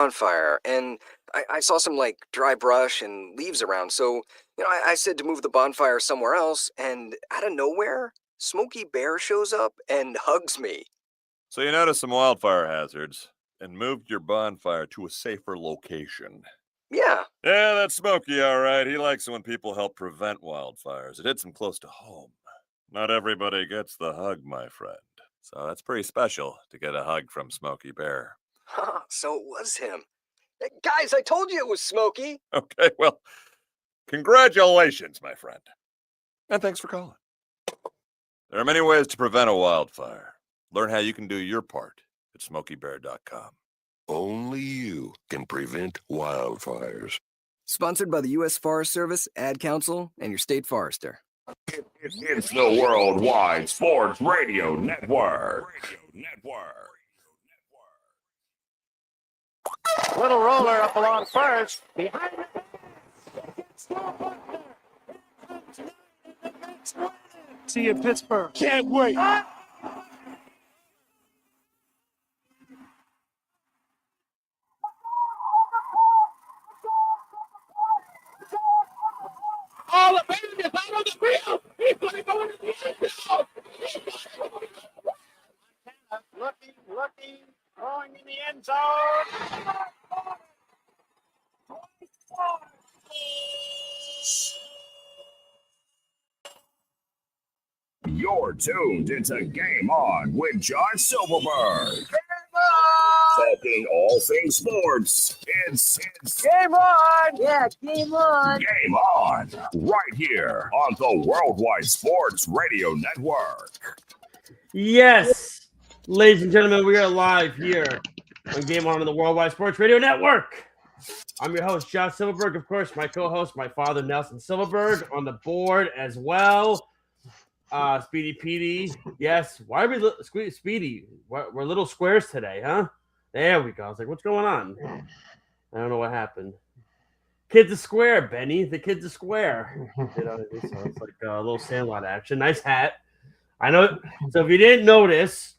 bonfire, and I saw some, like, dry brush and leaves around, so, I said to move the bonfire somewhere else, and out of nowhere, Smokey Bear shows up and hugs me. So you noticed some wildfire hazards and moved your bonfire to a safer location. Yeah. Yeah, that's Smokey, all right. He likes it when people help prevent wildfires. It hits him close to home. Not everybody gets the hug, my friend. So that's pretty special to get a hug from Smokey Bear. So it was him. Guys, I told you it was Smokey. Okay, well, congratulations, my friend. And thanks for calling. There are many ways to prevent a wildfire. Learn how you can do your part at SmokeyBear.com. Only you can prevent wildfires. Sponsored by the U.S. Forest Service, Ad Council, and your state forester. It's the Worldwide Sports Radio Network. Little roller up along first. Behind the see you in Pittsburgh. Can't wait. All the baby is out on the field. He's going to go into the end zone. Looking, throwing in the end zone. You're tuned into Game On with Josh Silverberg. Talking all things sports. It's Game on! Yeah, game on. Game On, right here on the Worldwide Sports Radio Network. Yes, ladies and gentlemen, we are live here on Game On the Worldwide Sports Radio Network. I'm your host, Josh Silverberg. Of course, my co-host, my father, Nelson Silverberg, on the board as well. Speedy Petey. Yes, why are we Speedy? We're little squares today, huh? There we go. I was like, what's going on? I don't know what happened. Kids are square, Benny. The kids are square. So it's like a little Sandlot action. Nice hat. I know. So if you didn't notice,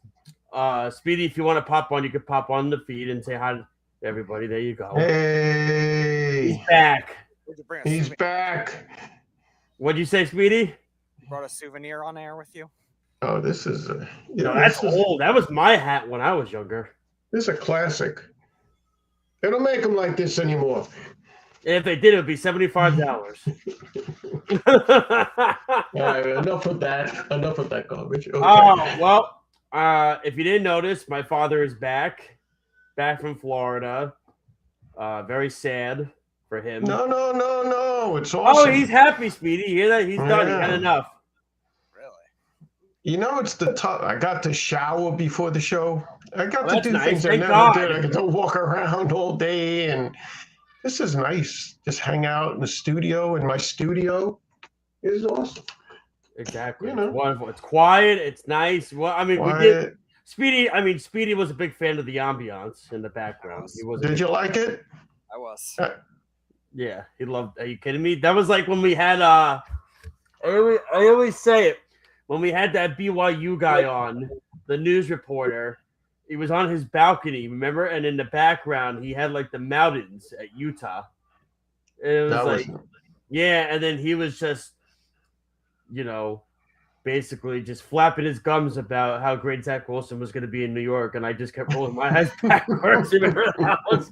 Speedy, if you want to pop on, you could pop on the feed and say hi to everybody. There you go. Hey. He's back. He's back. What'd you say, Speedy? Brought a souvenir on air with you. Oh, this is that's old. That was my hat when I was younger. This is a classic. They don't make them like this anymore. If they did, it would be $75. All right, enough of that garbage. Okay. Oh, well, if you didn't notice, my father is back from Florida. Very sad for him. No. It's awesome. Oh, he's happy, Speedy. You hear that? He's done. He had enough. You know, it's the tough. I got to shower before the show. I got to do things I never did. I got to walk around all day, and this is nice. Just hang out in the studio. In my studio, it is awesome. Exactly. You know. It's wonderful. It's quiet. It's nice. Well, I mean, quiet. Speedy was a big fan of the ambiance in the background. Did you like it? I was. Yeah, he loved. Are you kidding me? That was like when we had. I always say it. When we had that BYU guy on, the news reporter, he was on his balcony, remember? And in the background, he had like the mountains at Utah. It was yeah, and then he was just, basically just flapping his gums about how great Zach Wilson was going to be in New York, and I just kept rolling my eyes backwards. Remember that one?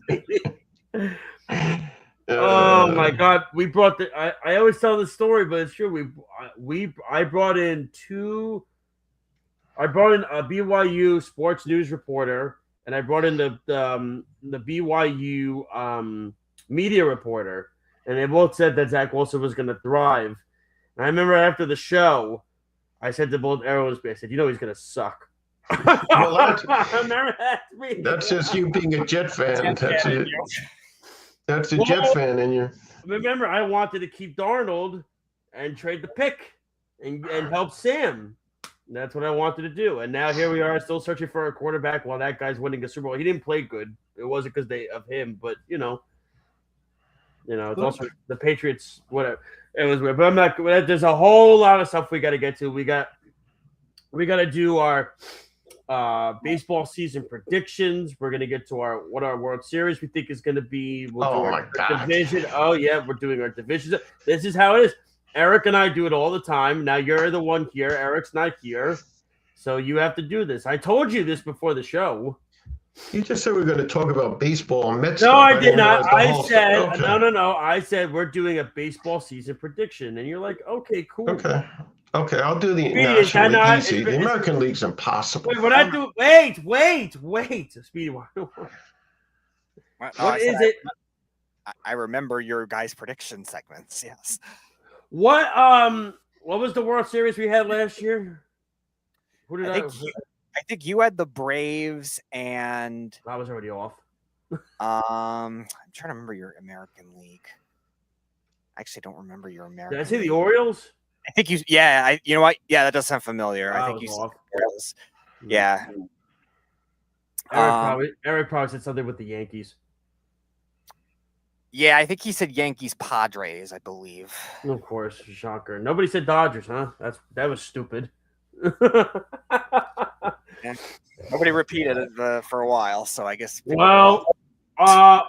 Oh my God! We brought I always tell this story, but it's true. I brought in a BYU sports news reporter, and I brought in the BYU media reporter, and they both said that Zach Wilson was going to thrive. And I remember after the show, I said to both everyone, I said, he's going to suck. Well, that's just you being a Jet fan. That's it. That's a Jet fan in you. Remember, I wanted to keep Darnold and trade the pick and help Sam. And that's what I wanted to do. And now here we are, still searching for a quarterback while that guy's winning a Super Bowl. He didn't play good. It wasn't because of him, but it's also the Patriots. Whatever. It was weird, but I'm not. There's a whole lot of stuff we got to get to. We got to do our baseball season predictions. We're gonna get to what our World Series we think is gonna be. We'll do our division. Oh yeah, we're doing our divisions. This is how it is. Eric and I do it all the time. Now you're the one here. Eric's not here, so you have to do this. I told you this before the show. You just said we were going to talk about baseball and Mets. No, I did not. I said okay. no. I said we're doing a baseball season prediction, and you're like, okay, cool. Okay, I'll do the National League easy. The American League's impossible. Wait, what I do? Wait, Speedy. What is it? I remember your guys' prediction segments. Yes. What was the World Series we had last year? Who did I think you had the Braves, and I was already off. I'm trying to remember your American League. I actually don't remember your American. Did I say the Orioles? I think you. Yeah, you know what? Yeah, that does sound familiar. I think you said the Orioles. Yeah. Eric probably said something with the Yankees. Yeah, I think he said Yankees Padres, I believe. Of course, shocker. Nobody said Dodgers, huh? That was stupid. Yeah. Nobody repeated it for a while, so I guess. Well,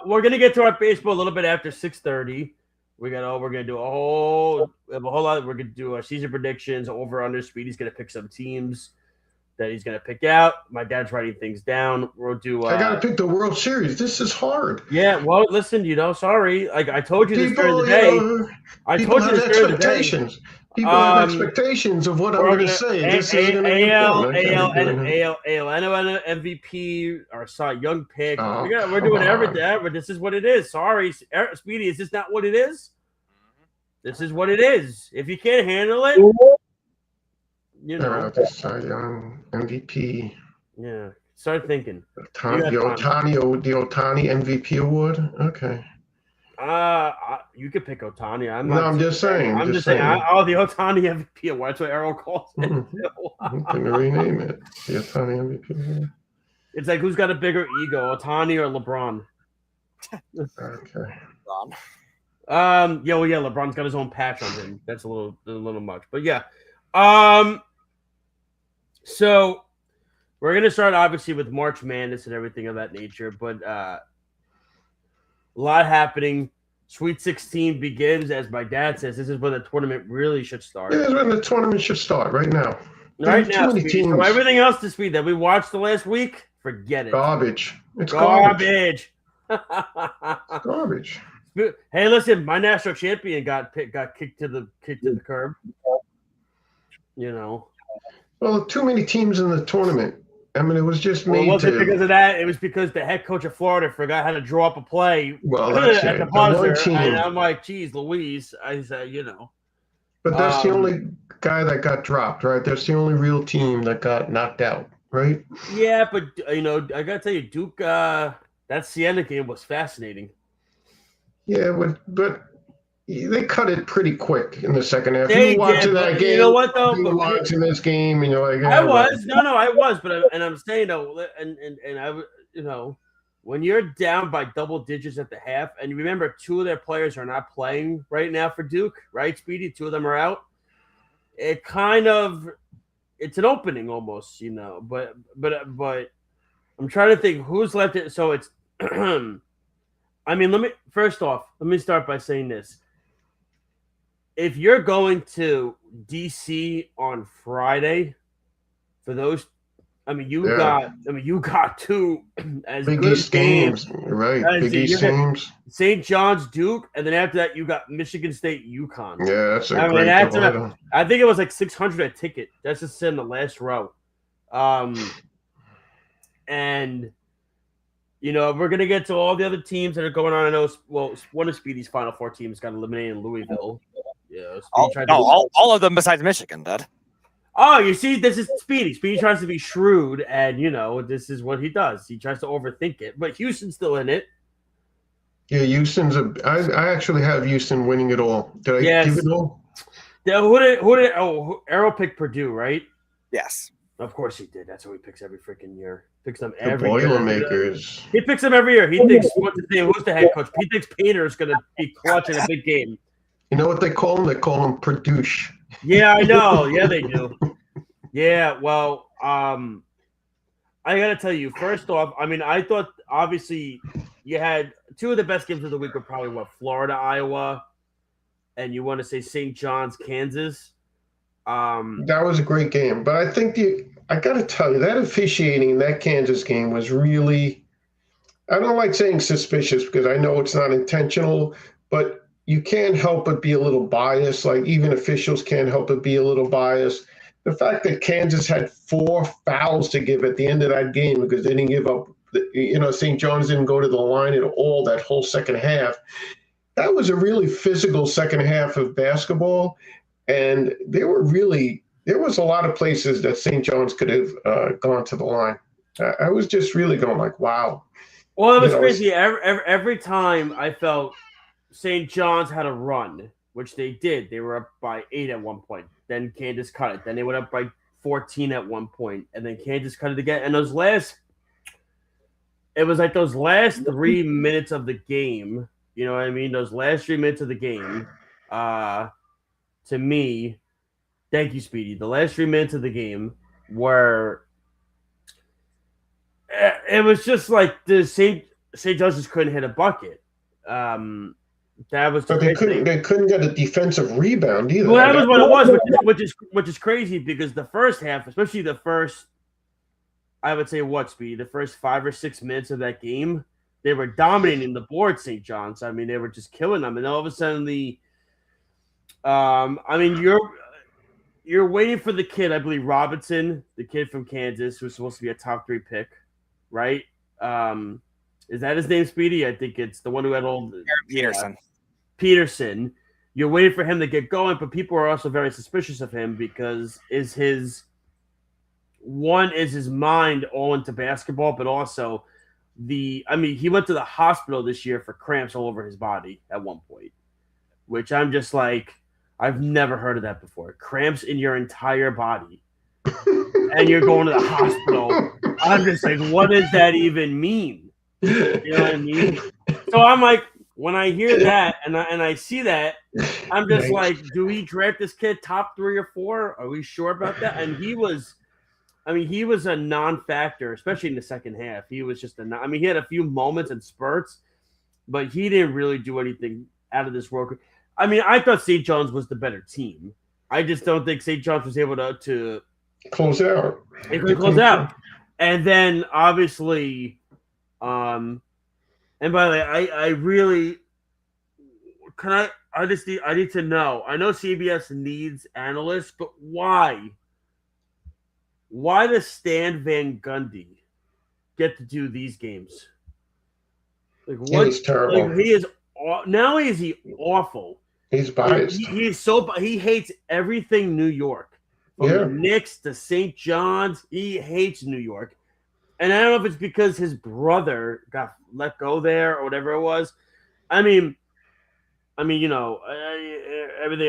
we're gonna get to our baseball a little bit after 6:30. We're gonna do a whole lot. We're gonna do our season predictions, over under. Speedy's gonna pick some teams that he's gonna pick out. My dad's writing things down. We'll do. I gotta pick the World Series. This is hard. Yeah. Well, listen. Sorry. Like I told you this during the day. I told you this during the day. People have expectations of what I'm going to say. This is going to be AL MVP, our Cy Young pick. We're doing everything. This is what it is. Sorry, Speedy. Is this not what it is? This is what it is. If you can't handle it, you know. The Cy Young MVP. Yeah. Start thinking. The Ohtani MVP award. Okay. You could pick Ohtani. I'm just saying. I'm just saying. The Ohtani MVP award. That's what Errol calls it. I'm going to rename it. The Ohtani MVP award. It's like who's got a bigger ego, Ohtani or LeBron? Okay. LeBron's got his own patch on him. That's a little much, but yeah. So we're gonna start obviously with March Madness and everything of that nature, but a lot happening. Sweet 16 begins, as my dad says. This is when the tournament really should start. This is when the tournament should start, right now. Right now, so everything else to Speed that we watched the last week, forget it. Garbage. It's garbage. It's garbage. Hey, listen, my national champion got kicked to the curb. You know. Well, too many teams in the tournament. I mean, it was just made it wasn't because of that. It was because the head coach of Florida forgot how to draw up a play at the buzzer. And I'm like, geez, Louise. I said, you know. But that's the only guy that got dropped, right? That's the only real team that got knocked out, right? Yeah, but, I got to tell you, Duke, that Siena game was fascinating. Yeah, but they cut it pretty quick in the second half. You watching that game? You know what though? You watching this game, and you're like, I was. I was. But I'm saying though, and I, when you're down by double digits at the half, and you remember two of their players are not playing right now for Duke, right, Speedy? Two of them are out. It kind of, it's an opening almost, But I'm trying to think who's left. So it's, I mean, let me start by saying this. If you're going to DC on Friday, for those, you got two as Big good East games, right? Big East games. St. John's, Duke, and then after that, you got Michigan State, UConn. Yeah, that's a great double. I think it was like $600 a ticket. That's just in the last row. And we're gonna get to all the other teams that are going on. I know. Well, one of Speedy's Final Four teams got eliminated in Louisville. Yeah, all of them besides Michigan did. Oh, you see, this is Speedy. Speedy tries to be shrewd, and this is what he does. He tries to overthink it, but Houston's still in it. Yeah, Houston's I actually have Houston winning it all. Did I give it all? Yeah, who did? Oh, Arrow picked Purdue, right? Yes. Of course he did. That's what he picks every freaking year. Picks them every year. The Boilermakers. He picks them every year. He thinks who's the head coach? He thinks Painter is going to be clutch in a big game. You know what they call him? They call him Purdue. Yeah, I know. Yeah, they do. Yeah, well, I got to tell you, first off, I mean, I thought obviously you had two of the best games of the week were probably Florida, Iowa, and you want to say St. John's, Kansas. That was a great game, but I think I got to tell you that officiating in that Kansas game was really. I don't like saying suspicious because I know it's not intentional, but you can't help but be a little biased. Like even officials can't help but be a little biased. The fact that Kansas had 4 fouls to give at the end of that game because they didn't give up. St. John's didn't go to the line at all that whole second half. That was a really physical second half of basketball. And there was a lot of places that St. John's could have gone to the line. I was just really going like, wow. Well, it was crazy. Every time I felt St. John's had a run, which they did. They were up by 8 at one point. Then Kansas cut it. Then they went up by 14 at one point. And then Kansas cut it again. And it was like those last 3 minutes of the game. You know what I mean? Those last 3 minutes of the game, to me, thank you, Speedy. The last 3 minutes of the game were it was just like the St. John's just couldn't hit a bucket. That was but they couldn't get a defensive rebound either. Well, that was what it was, which is crazy because the first half, especially the first, I would say the first 5 or 6 minutes of that game, they were dominating the board, St. John's. I mean, they were just killing them, and all of a sudden you're waiting for the kid, I believe Robinson, the kid from Kansas, who's supposed to be a top 3 pick, right? Is that his name, Speedy? I think it's the one who had all Peterson. Peterson. You're waiting for him to get going, but people are also very suspicious of him because is his mind all into basketball, but also he went to the hospital this year for cramps all over his body at one point, which I'm just like, I've never heard of that before. Cramps in your entire body. And you're going to the hospital. I'm just like, what does that even mean? You know what I mean? So I'm like, when I hear that and I see that, I'm just like, do we draft this kid top 3 or 4? Are we sure about that? And he was a non-factor, especially in the second half. He was just he had a few moments and spurts, but he didn't really do anything out of this world. I mean, I thought St. John's was the better team. I just don't think St. John's was able to close out. They couldn't close out. And then obviously, and by the way, I really I need to know. I know CBS needs analysts, but why? Why does Stan Van Gundy get to do these games? Like what? He's terrible. Like, he is. Not only is he awful, he's biased. He hates everything New York. From the Knicks to St. John's, he hates New York. And I don't know if it's because his brother got let go there or whatever it was. I mean, everything of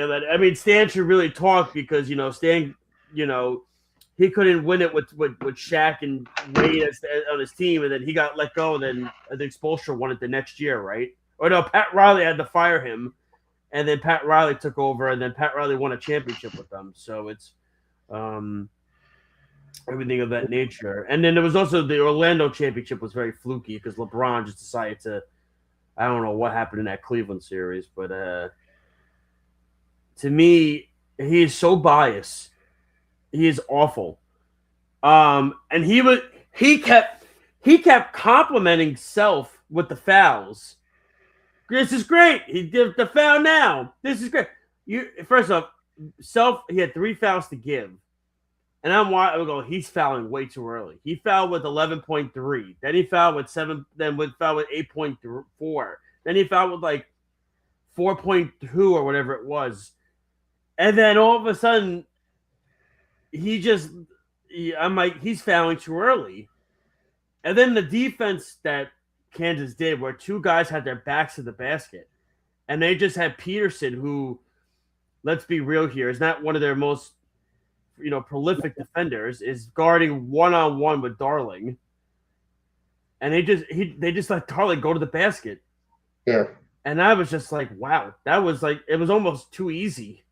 that. I mean, Stan should really talk because Stan, he couldn't win it with Shaq and Wade on his team, and then he got let go, and then I think Spoelstra won it the next year, right? Or no, Pat Riley had to fire him, and then Pat Riley took over, and then Pat Riley won a championship with them. So it's everything of that nature. And then there was also the Orlando championship was very fluky because LeBron just decided to, I don't know what happened in that Cleveland series, but to me, he is so biased. He is awful. And he kept complimenting Self with the fouls. This is great. He did the foul now. This is great. First off, Self, he had 3 fouls to give. And I would go, he's fouling way too early. He fouled with 11.3. Then he fouled with 7. Then fouled with 8.4. Then he fouled with like 4.2 or whatever it was. And then all of a sudden, I'm like, he's fouling too early. And then the defense that Kansas did, where 2 guys had their backs to the basket, and they just had Peterson, who, let's be real here, is not one of their most prolific defenders, is guarding one-on-one with Darling, and they just let Darling go to the basket. Yeah. And I was just like, wow, that was like, it was almost too easy.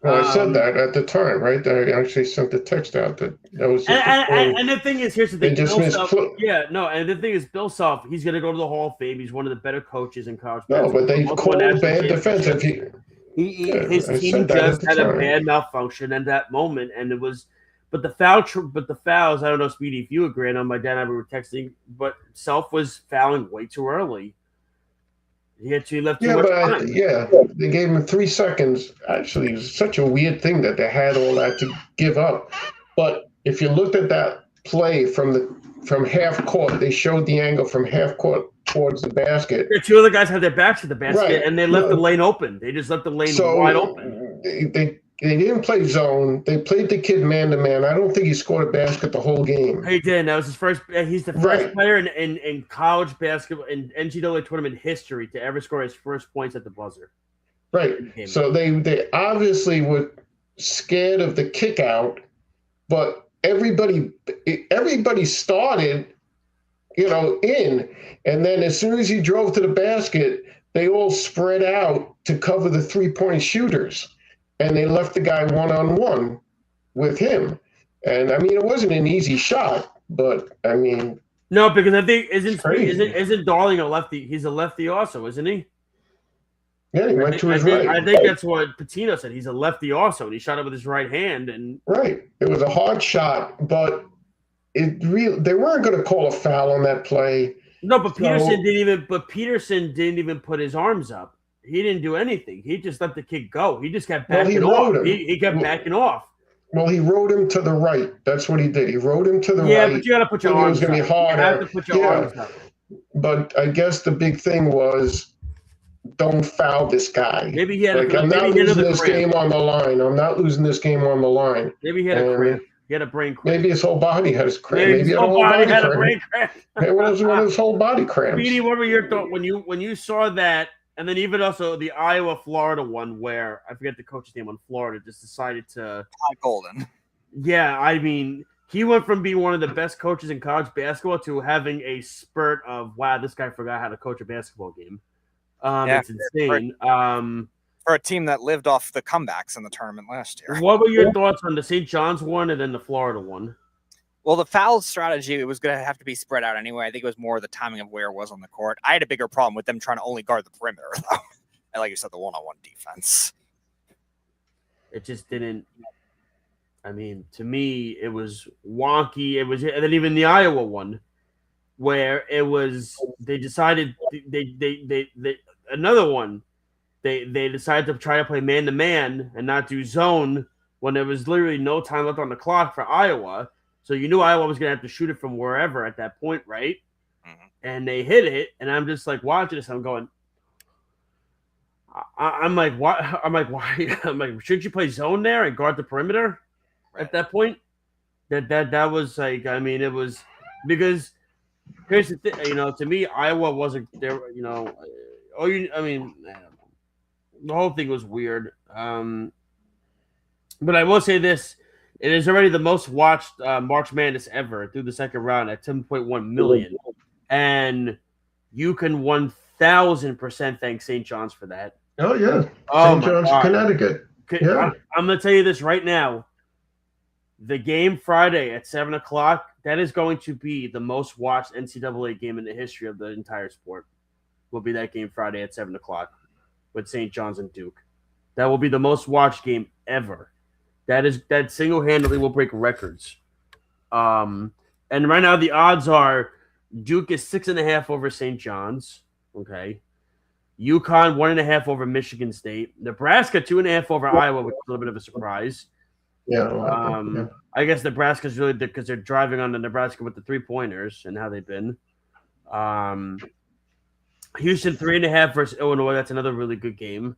Well, I said that at the time, right? I actually sent the text out that was just and the thing is, here's the thing. They just and the thing is, Bill Self, he's going to go to the Hall of Fame. He's one of the better coaches in college basketball. No, but they've called bad defensive. His team just had a bad malfunction at that moment, and it was. But the fouls. I don't know, Speedy, if you agree. I know my dad and I were texting, but Self was fouling way too early. He left too much time. They gave him 3 seconds. Actually, it was such a weird thing that they had all that to give up. But if you looked at that play from half court, they showed the angle from half court towards the basket. The two other guys had their backs to the basket, and they left the lane open. They just left the lane wide open. They didn't play zone. They played the kid man-to-man. I don't think he scored a basket the whole game. He did. That was his first. He's the first player in college basketball in NCAA tournament history to ever score his first points at the buzzer. Right. So they obviously were scared of the kick out, but everybody started, in, and then as soon as he drove to the basket, they all spread out to cover the 3-point shooters. And they left the guy one-on-one with him. And, I mean, it wasn't an easy shot, but, I mean... No, because I think, isn't Darling a lefty? He's a lefty also, isn't he? Yeah, he went to his right. I think that's what Patino said. He's a lefty also, and he shot it with his right hand. And right. It was a hard shot, but they weren't going to call a foul on that play. No, but Peterson didn't even put his arms up. He didn't do anything. He just let the kid go. He just kept backing off. He kept backing off. Well, he rode him to the right. That's what he did. He rode him to the right. Yeah, but you got to put your arms up. It was going to be harder. You have to put your arms up. But I guess the big thing was, don't foul this guy. Maybe he had I'm not losing this game on the line. I'm not losing this game on the line. Maybe he had a cramp. He had a brain cramp. Maybe his whole body had a cramp. Maybe his whole body had a brain cramp. It was one of his whole body cramps. Speedy, what were your thoughts when you saw that? And then even also the Iowa-Florida one where, I forget the coach's name on Florida, just decided to... Todd Golden. Yeah, I mean, he went from being one of the best coaches in college basketball to having a spurt of, wow, this guy forgot how to coach a basketball game. It's insane. For a team that lived off the comebacks in the tournament last year. What were your thoughts on the St. John's one and then the Florida one? Well, the foul strategy, it was going to have to be spread out anyway. I think it was more the timing of where it was on the court. I had a bigger problem with them trying to only guard the perimeter, though. And like you said, the one-on-one defense. It just didn't. I mean, to me, it was wonky. It was, and then even the Iowa one, where it was, they decided another one. They decided to try to play man-to-man and not do zone when there was literally no time left on the clock for Iowa. So you knew Iowa was going to have to shoot it from wherever at that point, right? Mm-hmm. And they hit it, and I'm just like watching this. I'm going, I'm like, why? I'm like, shouldn't you play zone there and guard the perimeter at that point? That was like, I mean, it was because here's the thing, to me, Iowa wasn't there. I mean, the whole thing was weird. But I will say this. It is already the most watched March Madness ever through the second round at 10.1 million. And UConn 1,000% thank St. John's for that. Oh, yeah. St. John's, Connecticut. Yeah. I'm going to tell you this right now. The game Friday at 7 o'clock, that is going to be the most watched NCAA game in the history of the entire sport. Will be that game Friday at 7 o'clock with St. John's and Duke. That will be the most watched game ever. That single-handedly will break records. And right now the odds are Duke is 6.5 over St. John's. Okay. UConn 1.5 over Michigan State. Nebraska 2.5 over Iowa, which is a little bit of a surprise. Yeah. I guess Nebraska's really because they're driving on the Nebraska with the 3-pointers and how they've been. Houston 3.5 versus Illinois. That's another really good game.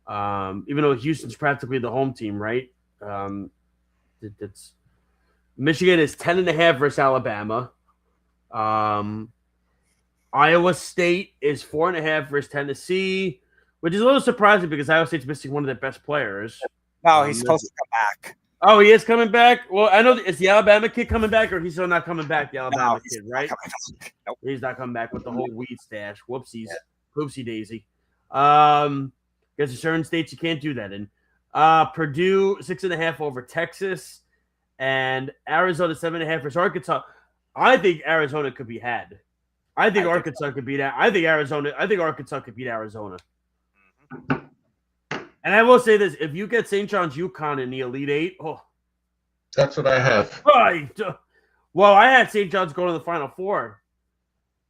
Even though Houston's practically the home team, right? It's Michigan is 10.5 versus Alabama. Iowa State is 4.5 versus Tennessee, which is a little surprising because Iowa State's missing one of their best players. No, he's supposed to come back. Oh, he is coming back? Well, I know. Is the Alabama kid coming back, or he's still not coming back? The Alabama kid, right? Nope. He's not coming back with the whole weed stash. Whoopsies. Yeah. Poopsie daisy. There's certain states you can't do that in. Purdue 6.5 over Texas, and Arizona 7.5 versus Arkansas. I think Arizona could be had. I think Arkansas could beat that. I think Arkansas could beat Arizona. And I will say this: if you get St. John's UConn in the Elite Eight, that's what I have. Well, I had St. John's go to the Final Four.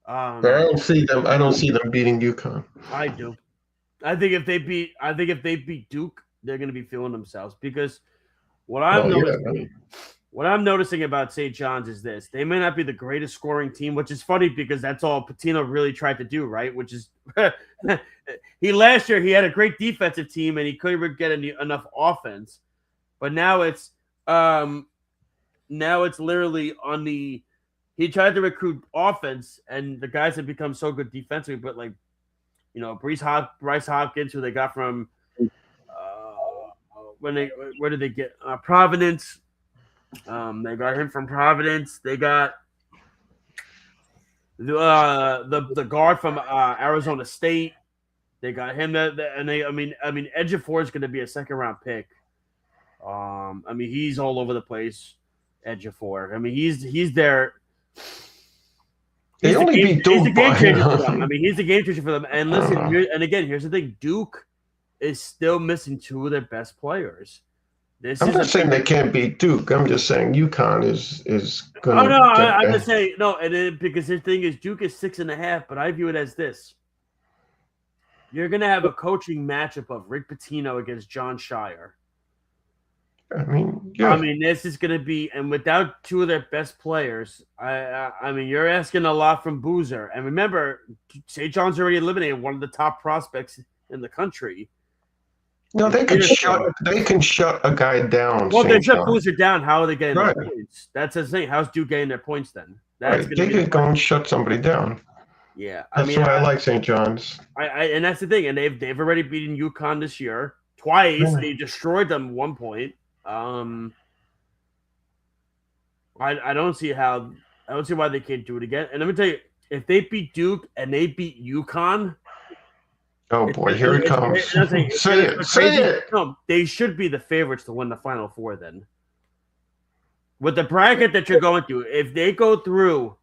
But I don't see them. I don't see them beating UConn. I do. I think if they beat Duke, they're going to be feeling themselves because what I'm noticing about St. John's is this: they may not be the greatest scoring team, which is funny because that's all Pitino really tried to do, right? Which is last year he had a great defensive team and he couldn't get enough offense, but now it's literally on the. He tried to recruit offense, and the guys have become so good defensively. But Bryce Hopkins, who they got from where did they get Providence? They got him from Providence. They got the guard from Arizona State. They got him, Ejiofor is going to be a second-round pick. He's all over the place. Ejiofor. He's there. They only beat Duke. He's a game changer for them. He's a game changer for them. And listen, here's the thing: Duke is still missing two of their best players. I'm not saying they can't beat Duke. I'm just saying UConn is going to. Oh no, I'm just saying no, because the thing is, Duke is 6.5, but I view it as this: you're going to have a coaching matchup of Rick Pitino against John Shire. This is going to be, and without two of their best players, you're asking a lot from Boozer. And remember, St. John's already eliminated one of the top prospects in the country. No, they can shut a guy down. Well, they shut Boozer down. How are they getting their points? That's the thing. How's Duke getting their points then? They can go and shut somebody down. Yeah, that's why I like St. John's. And that's the thing. And they've already beaten UConn this year twice. Yeah. They destroyed them at one point. I don't see why they can't do it again. And let me tell you, if they beat Duke and they beat UConn, oh boy, here it comes. Say it. No, they should be the favorites to win the Final Four then. With the bracket that you're going through, if they go through.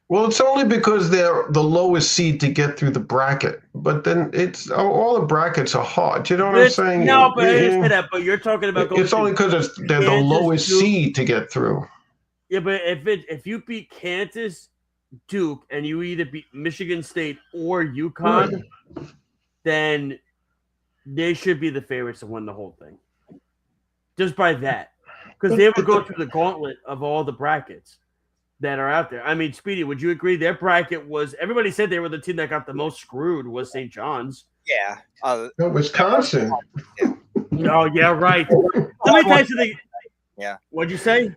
Well, it's only because they're the lowest seed to get through the bracket. But then it's all the brackets are hard. You know what I'm saying? No, but I understand that. But you're talking about going. It's only because they're the lowest seed to get through. Yeah, but if you beat Kansas, Duke, and you either beat Michigan State or UConn, then they should be the favorites to win the whole thing. Just by that, because they would go through the gauntlet of all the brackets that are out there. Speedy, would you agree? Their bracket was, everybody said they were the team that got the most screwed was St. John's. Yeah. Wisconsin. Oh, yeah, right. Let me tell you something. Yeah. What'd you say?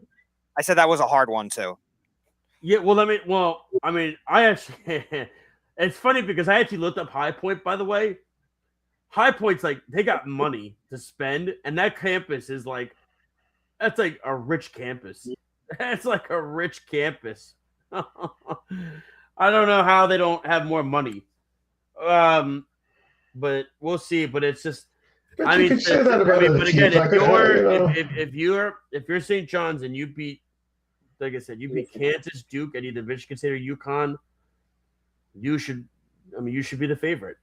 I said that was a hard one, too. Yeah, I actually, it's funny because I actually looked up High Point, by the way. High Point's they got money to spend, and that campus is that's like a rich campus. It's like a rich campus. I don't know how they don't have more money. But we'll see. But it's just, you can say that about other teams. If you're St. John's and you beat, like I said, you beat Kansas, Duke, and either Michigan State or UConn, you should be the favorite.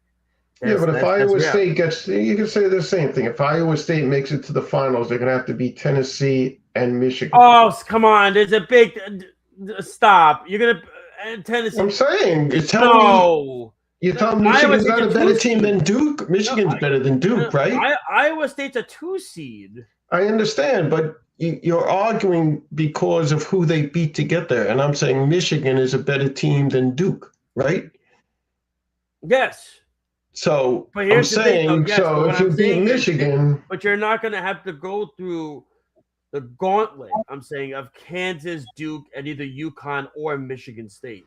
But if Iowa State gets, you can say the same thing. If Iowa State makes it to the finals, they're going to have to beat Tennessee and Michigan. Oh, come on. There's a big stop. You're going to Tennessee. I'm saying. You're telling me Michigan's not a better team than Duke? Michigan's better than Duke, right? Iowa State's a 2 seed. I understand, but you're arguing because of who they beat to get there. And I'm saying Michigan is a better team than Duke, right? Yes. So I'm saying, if you beat Michigan, but you're not going to have to go through the gauntlet. I'm saying of Kansas, Duke, and either UConn or Michigan State.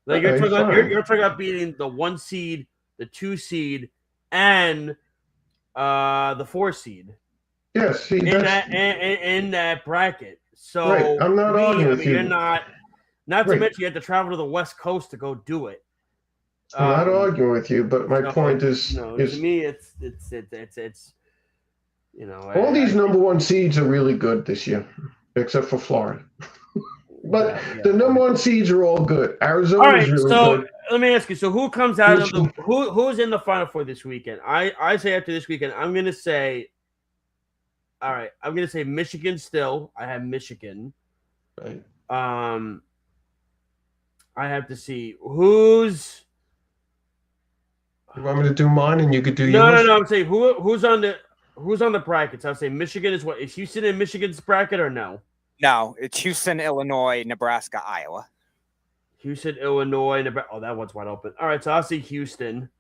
You're talking about beating the 1 seed, the 2 seed, and the 4 seed. Yes, in that bracket. So I'm not arguing with you. You're not to mention you have to travel to the West Coast to go do it. I'm not arguing with you, but my point is, to me, it's You know, all these number one seeds are really good this year, except for Florida. But the number one seeds are all good. Arizona is really good. Let me ask you. So who comes out of the who's in the Final Four this weekend? I say after this weekend, I'm gonna say. All right, I'm gonna say Michigan. Still, I have Michigan. Right. I have to see who's. You want me to do mine, and you could do yours? No. I'm saying who's on the brackets. I'll say Michigan is what? Is Houston in Michigan's bracket or no? No, it's Houston, Illinois, Nebraska, Iowa. Houston, Illinois, Nebraska. Oh, that one's wide open. All right, so I'll say Houston.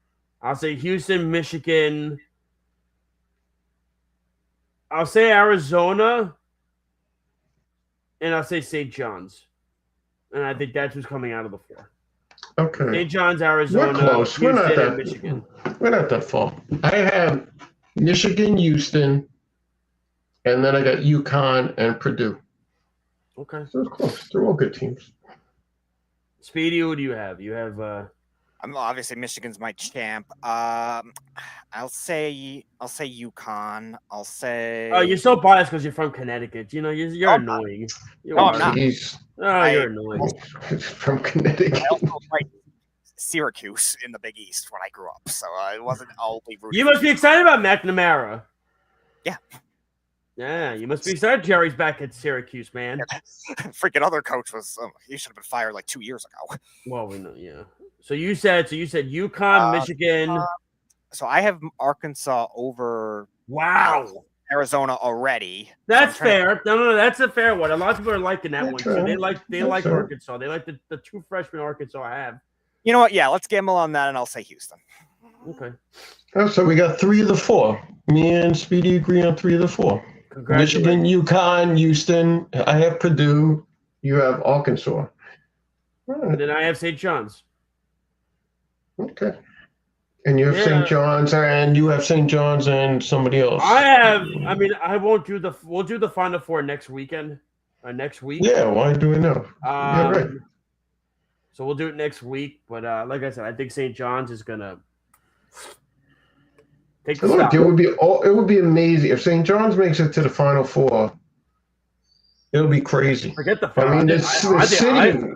I'll say Houston, Michigan. I'll say Arizona. And I'll say St. John's. And I think that's who's coming out of the four. Okay. St. John's, Arizona. We're close. Houston, we're not that. Michigan. We're not that far. I have Michigan, Houston, and then I got UConn and Purdue. Okay. So it's close. They're all good teams. Speedy, who do you have? You have I'm obviously Michigan's my champ. I'll say UConn. I'll say. Oh, you're so biased because you're from Connecticut. You know, you're annoying. I'm not. You're annoying. From Connecticut. I also like Syracuse in the Big East when I grew up, so it wasn't all be rooting. You must be excited about McNamara. Yeah. Yeah, you must be excited. Jerry's back at Syracuse, man. Freaking other coach was. He should have been fired like 2 years ago. Well, we know, yeah. So you said UConn, Michigan. So I have Arkansas over. Wow. Arizona already. That's fair. No, that's a fair one. A lot of people are liking that one too. Fair. They like fair. Arkansas. They like the two freshmen Arkansas have. You know what? Yeah, let's gamble on that, and I'll say Houston. Okay. Oh, so we got 3 of the 4. Me and Speedy agree on 3 of the 4. Michigan, UConn, Houston. I have Purdue. You have Arkansas. And then I have St. John's. Okay. And you have St. John's, and you have St. John's and somebody else. We'll do the Final Four next weekend. Next week. Yeah, why do we know? Yeah, right. So we'll do it next week. But like I said, I think St. John's is gonna take the Look, stop. it would be amazing if St. John's makes it to the Final Four. It'll be crazy. Forget the Final. I mean, I'm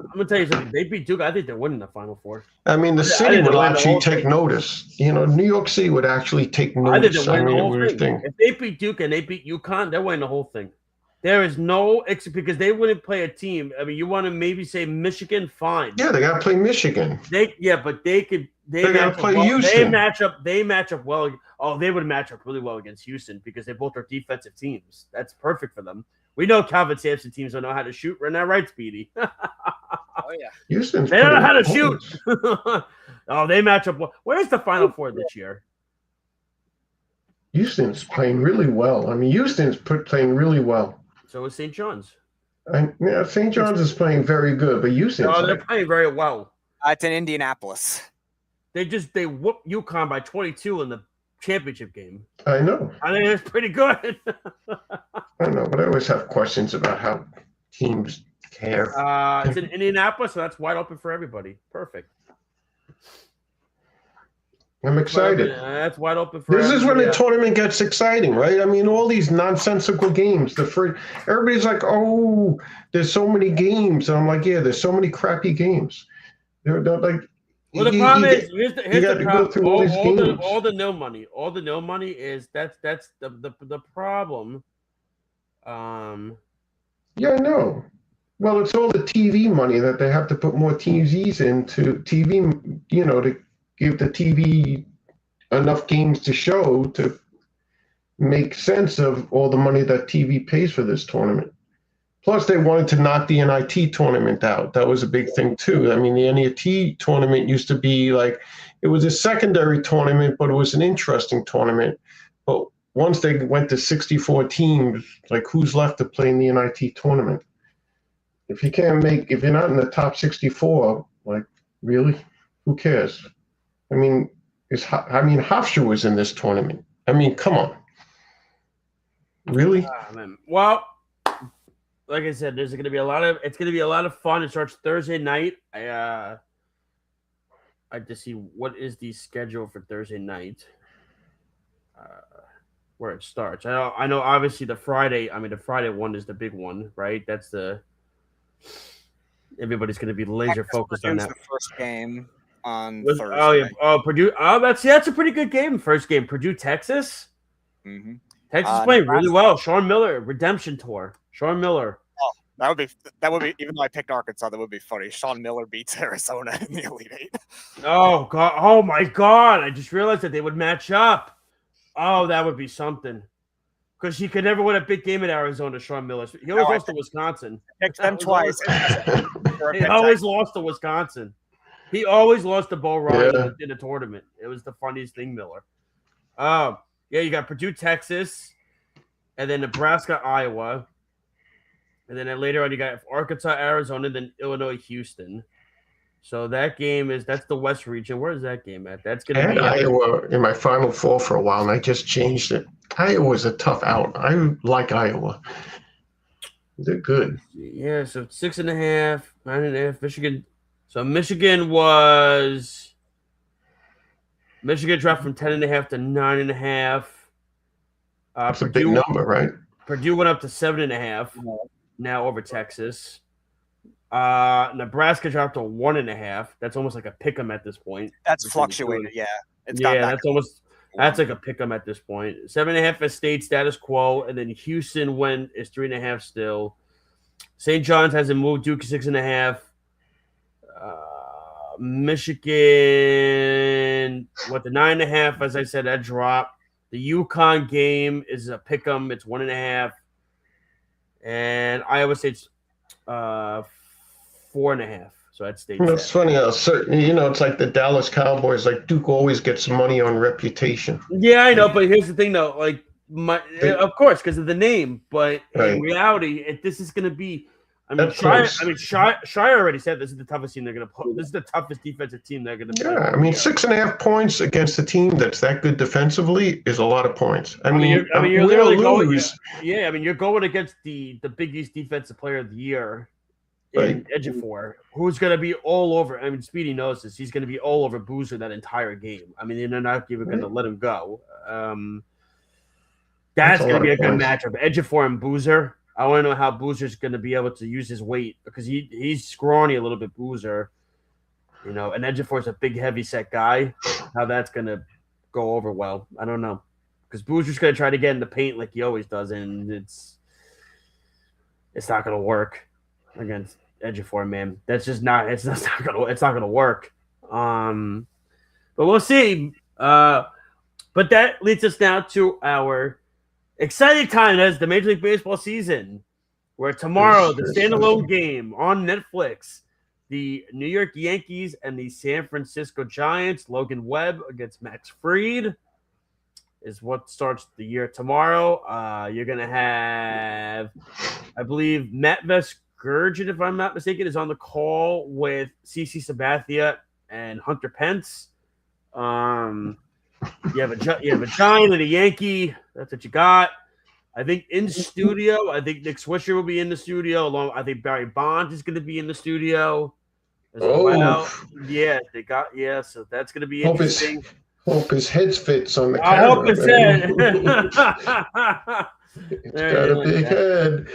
gonna tell you something. They beat Duke. I think they're winning the Final Four. I mean, the city would actually take notice. You know, New York City would actually take notice. I think they're winning the whole thing. If they beat Duke and they beat UConn, they're winning the whole thing. There is no because they wouldn't play a team. I mean, you want to maybe say Michigan, fine. Yeah, they got to play Michigan. But they could. They got to play Houston. They match up well. Oh, they would match up really well against Houston because they both are defensive teams. That's perfect for them. We know Calvin Sampson teams don't know how to shoot. Right now, right, Speedy? Oh yeah, Houston's they don't know how to shoot. Oh, they match up well. Where's the Final Four this year? Houston's playing really well. I mean, Houston's playing really well. So is St. John's. St. John's is playing very good, but Houston's. Oh, they're playing very well. It's in Indianapolis. They whooped UConn by 22 in the championship game. I know. I think that's pretty good. I know, but I always have questions about how teams care. It's in Indianapolis, so that's wide open for everybody. Perfect. I'm excited. That's wide open for everybody. This is when the tournament gets exciting, right? I mean, all these nonsensical games. Everybody's like, oh, there's so many games. And I'm like, yeah, there's so many crappy games. They're like, well, the problem is, here's the problem. All the no money. All the no money is that's the problem. Yeah, I know. Well, it's all the TV money that they have to put more TVs into TV, to give the TV enough games to show to make sense of all the money that TV pays for this tournament. Plus, they wanted to knock the NIT tournament out. That was a big thing, too. I mean, the NIT tournament used to be it was a secondary tournament, but it was an interesting tournament. But once they went to 64 teams, who's left to play in the NIT tournament? If you're not in the top 64, really? Who cares? I mean, Hofstra was in this tournament. I mean, come on. Really? Well, like I said, it's going to be a lot of fun. It starts Thursday night. I have to see what is the schedule for Thursday night. where it starts. I know. Obviously, the Friday one is the big one, right? That's everybody's going to be laser focused on that. The first game on Thursday. Oh yeah. Purdue. Oh, that's a pretty good game. First game, Purdue, Texas. Mm-hmm. Texas playing really well. Sean Miller, redemption tour. Sean Miller. Oh, that would be. Even though I picked Arkansas, that would be funny. Sean Miller beats Arizona in the Elite Eight. Oh God! Oh my God! I just realized that they would match up. Oh, that would be something. Because he could never win a big game at Arizona, Sean Miller. He always lost to Wisconsin. Picked them twice. He always lost to Wisconsin. He always lost to Bo Ryan in the tournament. It was the funniest thing, Miller. Yeah, you got Purdue, Texas, and then Nebraska, Iowa. And then later on, you got Arkansas, Arizona, then Illinois, Houston. So that's the West region. Where is that game at? That's going to be Iowa in my Final Four for a while, and I just changed it. Iowa is a tough out. I like Iowa. They're good. Yeah, so 6.5, 9.5. Michigan. So Michigan dropped from 10.5 to 9.5. That's a big number, right? Purdue went up to 7.5 now over Texas. Nebraska dropped to 1.5. That's almost like a pick 'em at this point. That's fluctuated, yeah. That's like a pick 'em at this point. 7.5 for State status quo, and then Houston is 3.5 still. St. John's hasn't moved. Duke 6.5. Michigan, the 9.5? As I said, that dropped. The UConn game is a pick 'em. It's 1.5, and Iowa State's 4.5. So that's State. It's funny how it's like the Dallas Cowboys. Like Duke always gets money on reputation. Yeah, I know, but here's the thing, though. Like, of course, because of the name, but in reality, this is going to be. Shire already said this is the toughest team they're going to play. This is the toughest defensive team they're going to play. Yeah, 6.5 points against a team that's that good defensively is a lot of points. You're literally going. Yeah, you're going against the Big East Defensive Player of the Year in Ejiofor, who's going to be all over. Speedy knows this. He's going to be all over Boozer that entire game. They're not even going to let him go. That's going to be a good matchup. Ejiofor and Boozer. I want to know how Boozer's going to be able to use his weight because he's scrawny a little bit, Boozer. And Ejiofor's a big, heavy-set guy. How that's going to go over well, I don't know. Because Boozer's going to try to get in the paint like he always does, and it's not going to work against Ejiofor, man. That's just not. It's not going to work. But we'll see. But that leads us now to our exciting time as the Major League Baseball season, where tomorrow the standalone game on Netflix, the New York Yankees and the San Francisco Giants, Logan Webb against Max Fried, is what starts the year tomorrow. You're going to have, I believe, Matt Vesgergen, if I'm not mistaken, is on the call with CC Sabathia and Hunter Pence. You have a Giant and a Yankee. That's what you got. I think in studio, Nick Swisher will be in the studio. I think Barry Bonds is going to be in the studio as well. Yeah, so that's going to be interesting. Hope his head fits on the camera. I hope his head. It's got a big head.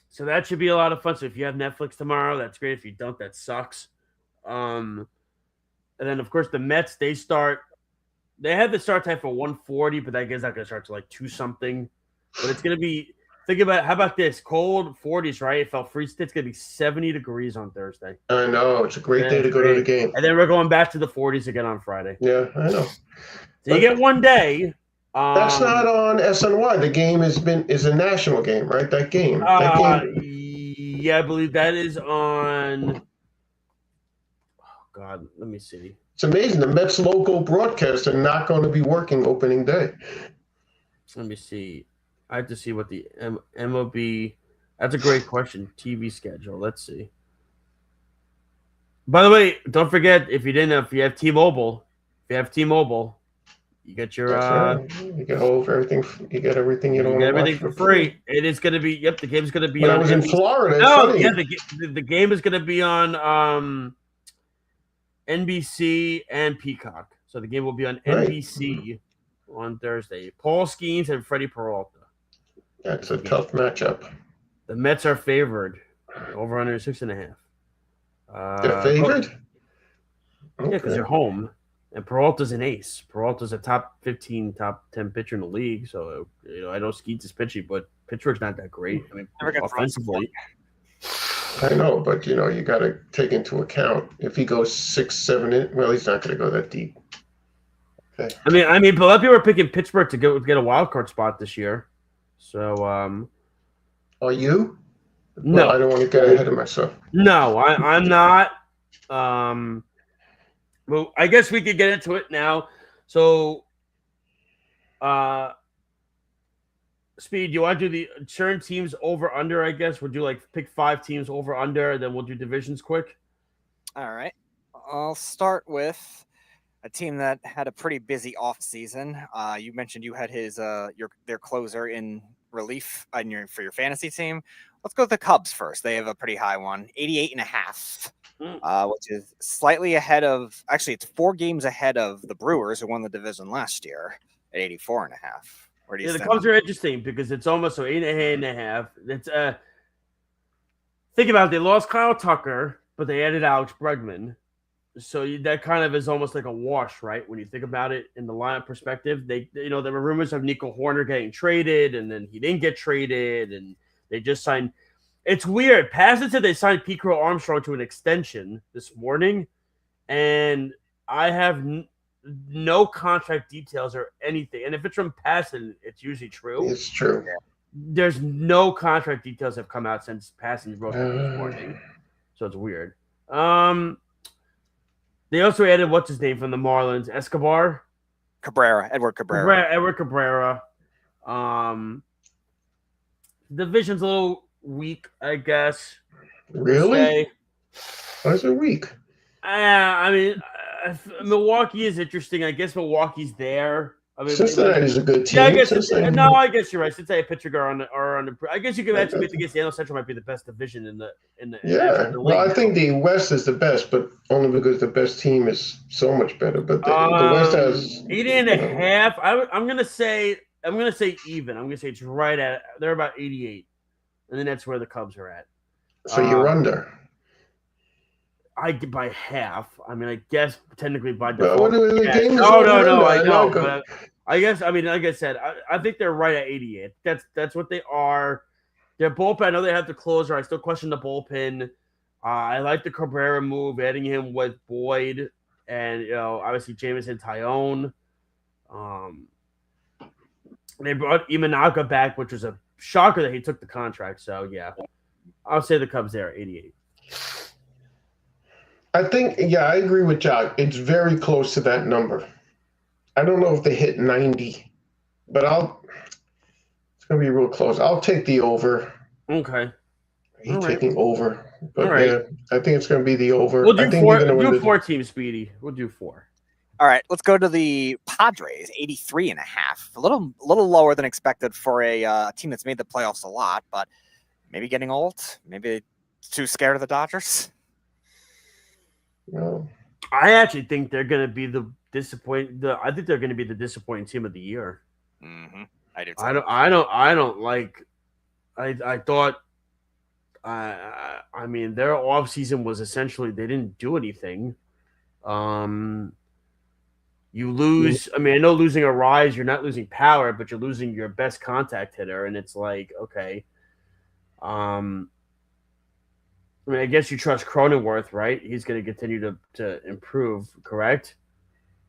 So that should be a lot of fun. So if you have Netflix tomorrow, that's great. If you don't, that sucks. And then, of course, the Mets, they had the start time for 1:40, but that game's not going to start till like 2-something. But it's going to be, how about this? Cold 40s, right? It felt freezing. It's going to be 70 degrees on Thursday. I know. It's a great day to go to the game. And then we're going back to the 40s again on Friday. Yeah, I know. So you get one day. That's not on SNY. The game is a national game, right? That game. Yeah, I believe that is on. God, let me see. It's amazing. The Mets local broadcasts are not going to be working opening day. Let me see. I have to see what the MLB. That's a great question. TV schedule. Let's see. By the way, don't forget if you have T-Mobile, you get your. You get everything. You get everything you don't. Get everything for free. It is going to be. Yep, the game's going to be on. I was in Florida. No, yeah, the game is going to be on. NBC and Peacock. So the game will be on NBC on Thursday. Paul Skeens and Freddie Peralta. That's a tough matchup. The Mets are favored over under 6.5. They're favored? Yeah, because they're home. And Peralta's an ace. Peralta's a top 15, top 10 pitcher in the league. So, I know Skeets is pitchy, but Pittsburgh's not that great. I mean, offensively. I know, but, you got to take into account if he goes 6, 7, well, he's not going to go that deep. Okay. I mean, but a lot of people are picking Pittsburgh to get a wild card spot this year. So, are you? No, well, I don't want to get ahead of myself. No, I'm not. Well, I guess we could get into it now. So, Speed, do you want to do the certain teams over under? I guess we'll do pick 5 teams over under, then we'll do divisions quick. All right, I'll start with a team that had a pretty busy off season. You mentioned you had their closer in relief for your fantasy team. Let's go with the Cubs first. They have a pretty high one, 88.5, which is slightly ahead of. Actually, it's 4 games ahead of the Brewers, who won the division last year at 84.5. Where do you the Cubs are interesting because it's almost 8.5. It's think about it. They lost Kyle Tucker, but they added Alex Bregman. So that kind of is almost like a wash, right? When you think about it in the lineup perspective, there were rumors of Nico Horner getting traded, and then he didn't get traded, and they just signed. It's weird. Passan said they signed Pete Crow Armstrong to an extension this morning, and I have no contract details or anything. And if it's from Passan, it's usually true. It's true. There's no contract details have come out since Passan wrote that this morning, so it's weird. They also added what's his name from the Marlins, Edward Cabrera. Division's a little weak, I guess. Really? Why is it weak? I mean, Milwaukee is interesting. I guess Milwaukee's there. I mean, Cincinnati's a good team. Yeah, I guess I guess you're right. Cincinnati, Pittsburgh are on the. I guess you could actually against the NL Central might be the best division in the. Yeah, well, I think the West is the best, but only because the best team is so much better. But the West has 8.5. I'm gonna say even. I'm gonna say it's right at. They're about 88, and then that's where the Cubs are at. So you're under. I get by half. I mean, I guess technically by default. What are the games? No. I know. But I guess. I mean, like I said, I think they're right at 88. That's what they are. Their bullpen. I know they have the closer. I still question the bullpen. I like the Cabrera move, adding him with Boyd and obviously Jameson Tyone. They brought Imanaka back, which was a shocker that he took the contract. So yeah, I'll say the Cubs there at 88. I think, I agree with Jock. It's very close to that number. I don't know if they hit 90, but it's going to be real close. I'll take the over. Okay. He's taking over. But yeah, I think it's going to be the over. We'll do I think 4. We'll do 4 teams, Speedy. We'll do 4. All right, let's go to the Padres, 83.5. A little lower than expected for a team that's made the playoffs a lot, but maybe getting old. Maybe too scared of the Dodgers. No. I actually think they're going to be the disappointing team of the year. Mm-hmm. I do. I don't like. I thought. I mean, their offseason was essentially they didn't do anything. You lose. I mean, I know losing a Rise, you're not losing power, but you're losing your best contact hitter, and it's like okay. I mean, I guess you trust Cronenworth, right? He's going to continue to improve, correct?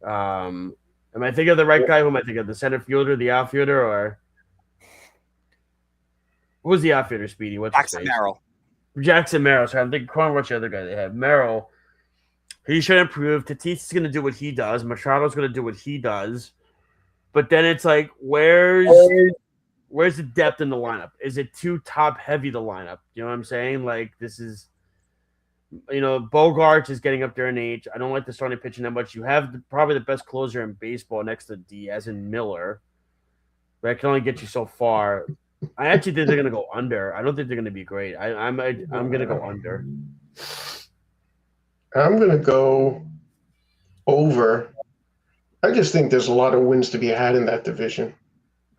Am I thinking of the right guy? Who am I thinking of? The center fielder, the outfielder, or who's the outfielder? Speedy, what's Jackson Merrill. Jackson Merrill. So I'm thinking Cronenworth's the other guy they have. Merrill. He should improve. Tatis is going to do what he does. Machado's going to do what he does. But then it's like, where's the depth in the lineup? Is it too top heavy, the lineup? You know what I'm saying? Like, this is, Bogarts is getting up there in age. I don't like the starting pitching that much. You have probably the best closer in baseball next to Diaz and Miller. But I can only get you so far. I actually think they're going to go under. I don't think they're going to be great. I'm going to go under. I'm going to go over I just think there's a lot of wins to be had in that division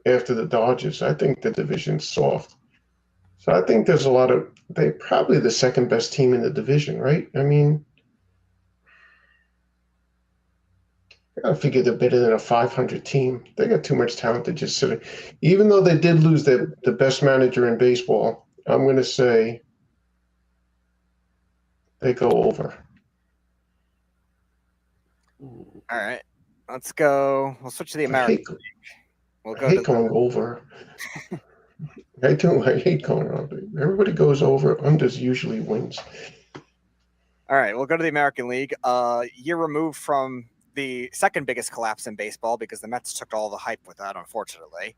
after the Dodgers. I think the division's soft. So I think there's a lot of – they're probably the second best team in the division, right? I mean, I got to figure they're better than a 500 team. They got too much talent to just sit there. Even though they did lose the best manager in baseball, I'm going to say they go over. All right. Let's go. We'll switch to the American League. I hate going over. I hate going over. Everybody goes over. Unders usually wins. All right. We'll go to the American League. Year removed from the second biggest collapse in baseball because the Mets took all the hype with that, unfortunately.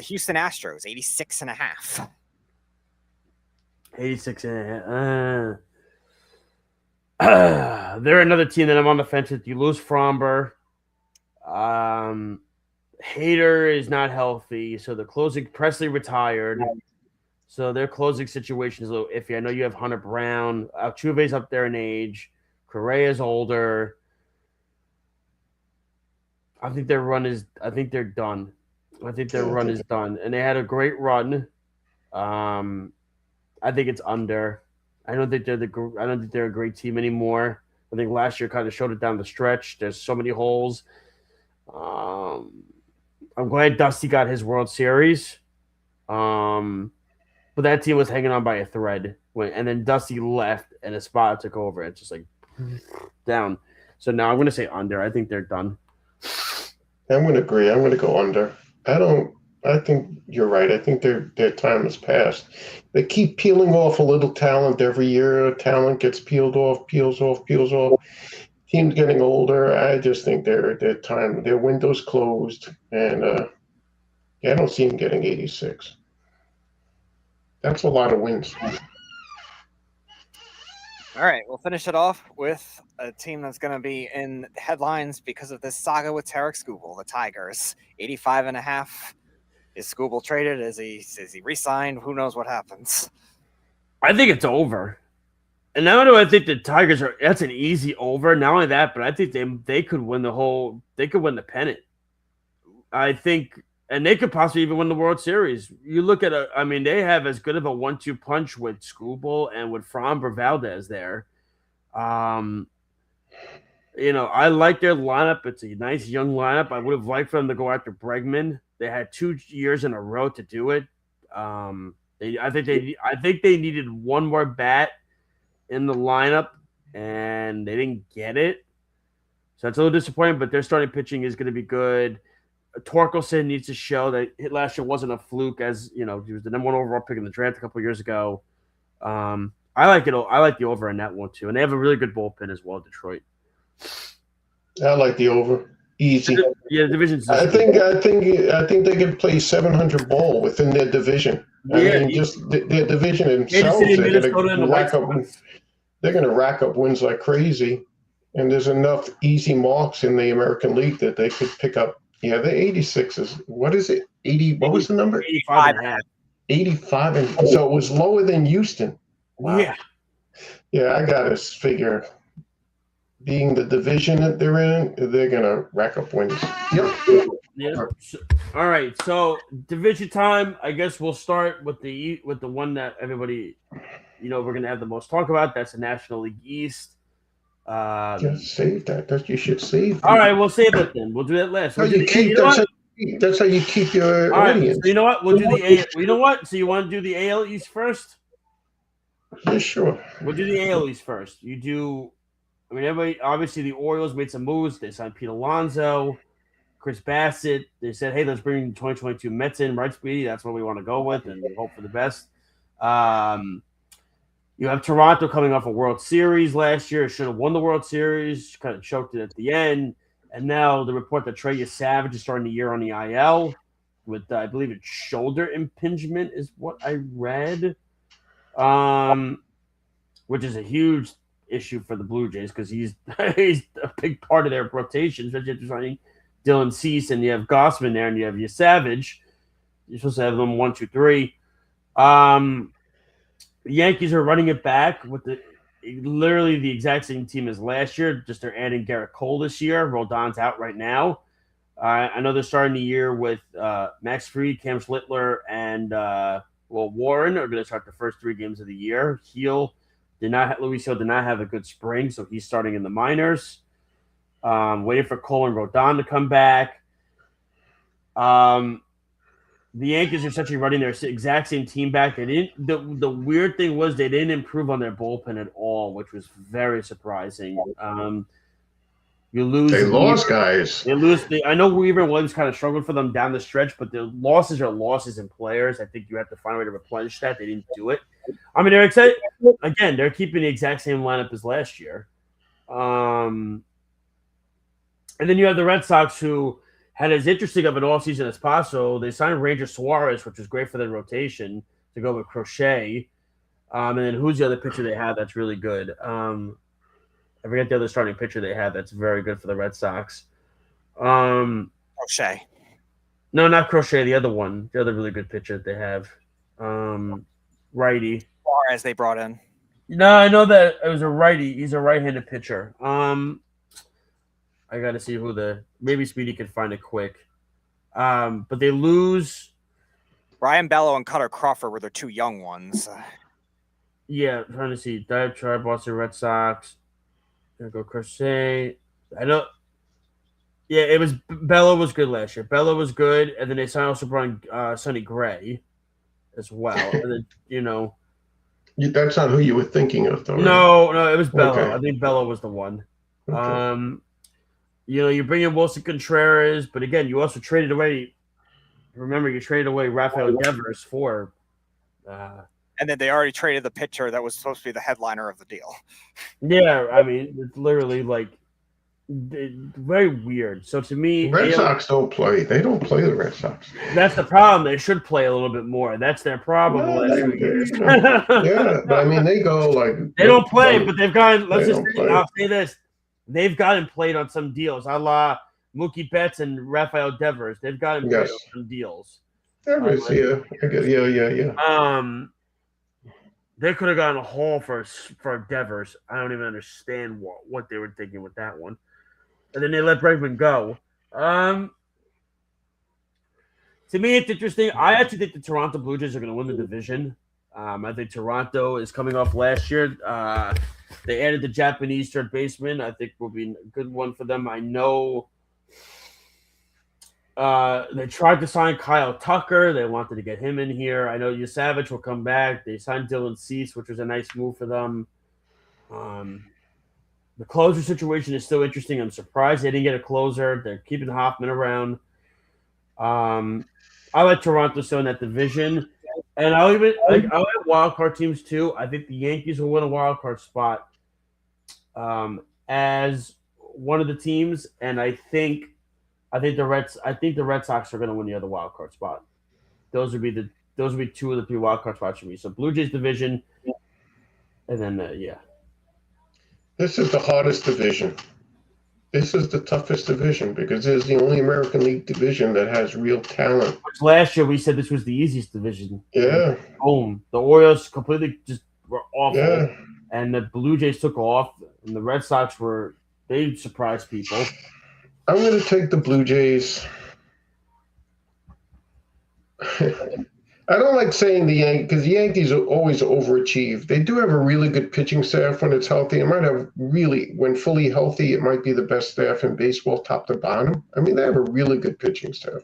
Houston Astros, 86.5. 86.5. They're another team that I'm on the fence with. You lose Fromber. Hader is not healthy, so the closing Presley retired. So their closing situation is a little iffy. I know you have Hunter Brown. Altuve's up there in age. Correa's older. I think their run is. I think they're done. I think their run is done, and they had a great run. I think it's under. I don't think they're a great team anymore. I think last year kind of showed it down the stretch. There's so many holes. I'm glad Dusty got his World Series. But that team was hanging on by a thread. And then Dusty left and a spot took over. It's just like down. So now I'm going to say under. I think they're done. I'm going to agree. I'm going to go under. I think you're right. I think their time has passed. They keep peeling off a little talent every year. Talent gets peeled off. Teams getting older. I just think their window's closed, and I don't see them getting 86. That's a lot of wins. All right, we'll finish it off with a team that's going to be in headlines because of this saga with Tarek Skubal, the Tigers, 85.5. Is Skubal traded? Is he re-signed? Who knows what happens? I think it's over. And now do I think the Tigers are – that's an easy over. Not only that, but I think they could win they could win the pennant. I think – and they could possibly even win the World Series. You look at they have as good of a 1-2 punch with Skubal and with Framber Valdez there. I like their lineup. It's a nice young lineup. I would have liked for them to go after Bregman. They had 2 years in a row to do it. I think they needed one more bat in the lineup, and they didn't get it. So that's a little disappointing, but their starting pitching is going to be good. Torkelson needs to show that last year wasn't a fluke, as he was the number 1 overall pick in the draft a couple years ago. I like it. I like the over in that one too, and they have a really good bullpen as well, Detroit. I like the over. Easy. Yeah, the division's. I think they can play 700 ball within their division. Their division themselves. They're going to rack up wins like crazy, and there's enough easy marks in the American League that they could pick up. Yeah, the 86 is what is it? 80. What was the number? 85.5. 85, and so it was lower than Houston. Wow. Yeah. Yeah, I gotta figure. Being the division that they're in, they're gonna rack up wins. Yep. Yeah. All right. So division time. I guess we'll start with the one that everybody, we're gonna have the most talk about. That's the National League East. Just save that. You should save. All right, we'll save it then. We'll do that last. That's how you keep your audience. So you know what? We'll do the AL. You know what? So you want to do the AL East first? Yeah, sure. We'll do the AL East first. You do. Everybody. Obviously, the Orioles made some moves. They signed Pete Alonso, Chris Bassett. They said, "Hey, let's bring 2022 Mets in, right, Speedy? That's what we want to go with, and hope for the best." You have Toronto coming off a World Series last year. Should have won the World Series. Kind of choked it at the end. And now the report that Trey Savage is starting the year on the IL with, I believe it's shoulder impingement is what I read, which is a huge issue for the Blue Jays because he's a big part of their rotation, especially after signing Dylan Cease, and you have Gossman there, and you have your Savage. You're supposed to have them 1, 2, 3. The Yankees are running it back with literally the exact same team as last year. Just they're adding Garrett Cole this year. Rodon's out right now. I know they're starting the year with Max Fried, Cam Schlittler, and Warren are going to start the first 3 games of the year. Luis Hill did not have a good spring, so he's starting in the minors. Waiting for Cole and Rodon to come back. The Yankees are essentially running their exact same team back. They didn't. The weird thing was they didn't improve on their bullpen at all, which was very surprising. You lose. They lost guys. They lose. I know Weaver and Williams kind of struggled for them down the stretch, but the losses are losses in players. I think you have to find a way to replenish that. They didn't do it. I mean, they're excited. Again, they're keeping the exact same lineup as last year. And then you have the Red Sox, who had as interesting of an offseason as possible. They signed Ranger Suarez, which was great for their rotation, to go with Crochet. And then who's the other pitcher they have that's really good? I forget the other starting pitcher they have that's very good for the Red Sox. Crochet. No, not Crochet. The other one. The other really good pitcher that they have. Righty. Suarez they brought in. No, I know that it was a righty. He's a right-handed pitcher. I got to see maybe Speedy can find it quick. But they lose. Ryan Bello and Cutter Crawford were their 2 young ones. Yeah, I'm trying to see. Dive Tribe, Boston Red Sox. Gonna go Crochet. I know. Yeah, it was Bello was good last year. Bello was good, and then they also brought in Sonny Gray as well. And then That's not who you were thinking of, though. Right? No, it was Bello. Okay. I think Bello was the one. Okay. You bring in Wilson Contreras, but again, you also traded away. Remember, you traded away Rafael Devers for. And then they already traded the pitcher that was supposed to be the headliner of the deal. Yeah, I mean, it's literally very weird. So to me, Red Sox don't play. They don't play the Red Sox. That's the problem. They should play a little bit more. That's their problem the last few years. Yeah, but I mean, they go They don't play, but they've gotten. I'll say this: they've gotten played on some deals, a la Mookie Betts and Rafael Devers. They've gotten played on some deals. Devers, yeah. They could have gotten a haul for Devers. I don't even understand what they were thinking with that one. And then they let Bregman go. To me, it's interesting. I actually think the Toronto Blue Jays are going to win the division. I think Toronto is coming off last year. They added the Japanese third baseman. I think will be a good one for them. I know they tried to sign Kyle Tucker. They wanted to get him in here. I know Yusavich will come back. They signed Dylan Cease, which was a nice move for them. The closer situation is still interesting. I'm surprised they didn't get a closer. They're keeping Hoffman around. I like Toronto still in that division. And I like wild card teams too. I think the Yankees will win a wild card spot as one of the teams, and I think the Red Sox are going to win the other wild card spot. Those would be 2 of the 3 wild card spots for me. So Blue Jays division, and then yeah. This is the hardest division. This is the toughest division because it's the only American League division that has real talent. Last year we said this was the easiest division. Yeah. Boom. The Orioles completely just were awful. Yeah. And the Blue Jays took off, and the Red Sox they surprised people. I'm going to take the Blue Jays. I don't like saying the Yankees because the Yankees always overachieve. They do have a really good pitching staff when it's healthy. It might have when fully healthy, it might be the best staff in baseball, top to bottom. I mean, they have a really good pitching staff.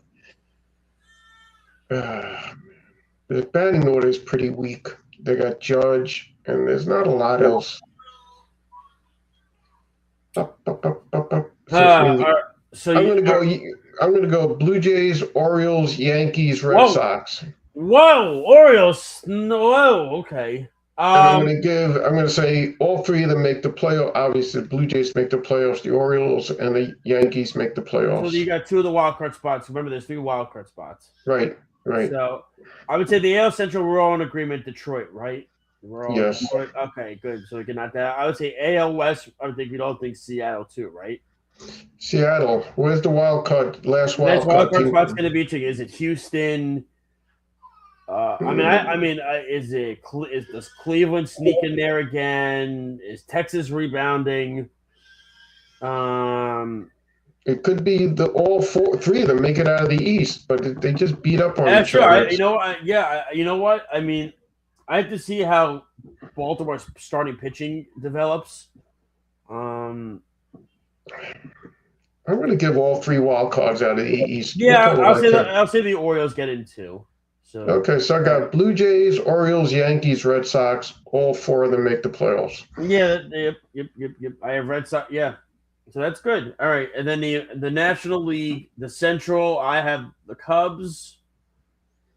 The batting order is pretty weak. They got Judge, and there's not a lot else. I'm going to go Blue Jays, Orioles, Yankees, Red Sox. Whoa, Orioles! No, okay. And I'm going to say all 3 of them make the playoff. Obviously, the Blue Jays make the playoffs, the Orioles and the Yankees make the playoffs. So you got 2 of the wild card spots. Remember, there's 3 wild card spots. Right. So I would say the AL Central, we're all in agreement. Detroit, right? Yes. Detroit. Okay, good. So we can knock that out. I would say AL West. I think we'd all think Seattle too, right? Seattle. Where's the wild card? Last wild card team? spot's going to be. Is it Houston? Does Cleveland sneak in there again? Is Texas rebounding? It could be three of them make it out of the East, but they just beat up on each other. You know what? I mean, I have to see how Baltimore's starting pitching develops. I'm going to give all three wild cards out of the East. Yeah, I'll say the Orioles get in too. So okay, so I got Blue Jays, Orioles, Yankees, Red Sox. All four of them make the playoffs. Yeah, yep. I have Red Sox. Yeah, so that's good. All right, and then the National League, the Central, I have the Cubs.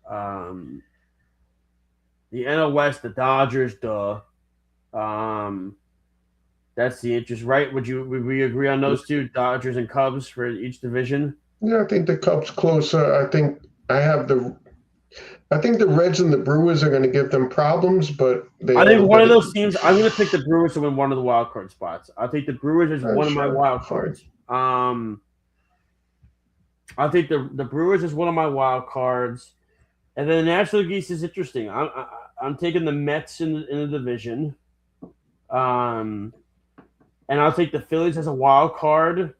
The NL West, the Dodgers. That's the interest, right? Would we agree on those two, Dodgers and Cubs, for each division? Yeah, I think the Cubs closer. I think the Reds and the Brewers are going to give them problems, but I think one of those teams. I'm going to pick the Brewers to win one of the wild card spots. I think the Brewers is one of my wild cards. I think the Brewers is one of my wild cards, and then the National League East is interesting. I'm taking the Mets in the division, and I'll take the Phillies as a wild card.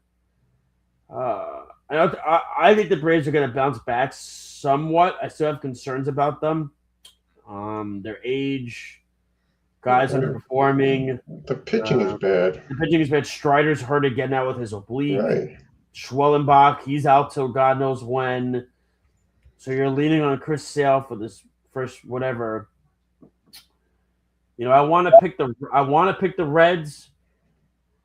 I think the Braves are going to bounce back somewhat. I still have concerns about them. Their age, guys underperforming. The pitching is bad. The pitching is bad. Strider's hurt again now with his oblique. Right. Schwellenbach, he's out till God knows when. So you're leaning on Chris Sale for this first whatever. You know, I want to pick the Reds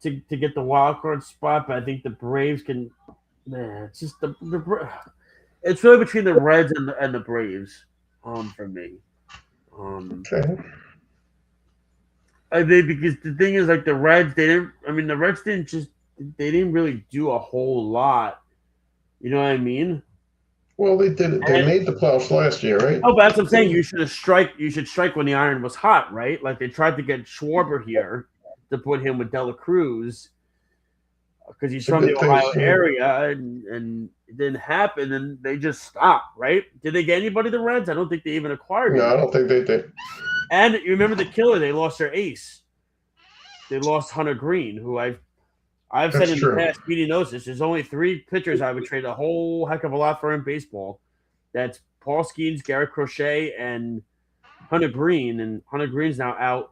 to get the wild card spot, but I think the Braves can. Man, it's just it's really between the Reds and the Braves, for me. Okay. I think because the thing is, like, the Reds, the Reds didn't really do a whole lot. You know what I mean? Well, they did. They made the playoffs last year, right? Oh, but that's what I'm saying. You should strike when the iron was hot, right? Like, they tried to get Schwarber here to put him with Dela Cruz because he's from the Ohio area, and it didn't happen, and they just stopped, right? Did they get anybody, the Reds? I don't think they even acquired him. No, I don't think they did. And you remember the killer? They lost their ace. They lost Hunter Green, who I've said in the past, Petey knows this. There's only three pitchers I would trade a whole heck of a lot for in baseball. That's Paul Skeens, Garrett Crochet, and Hunter Green. And Hunter Green's now out.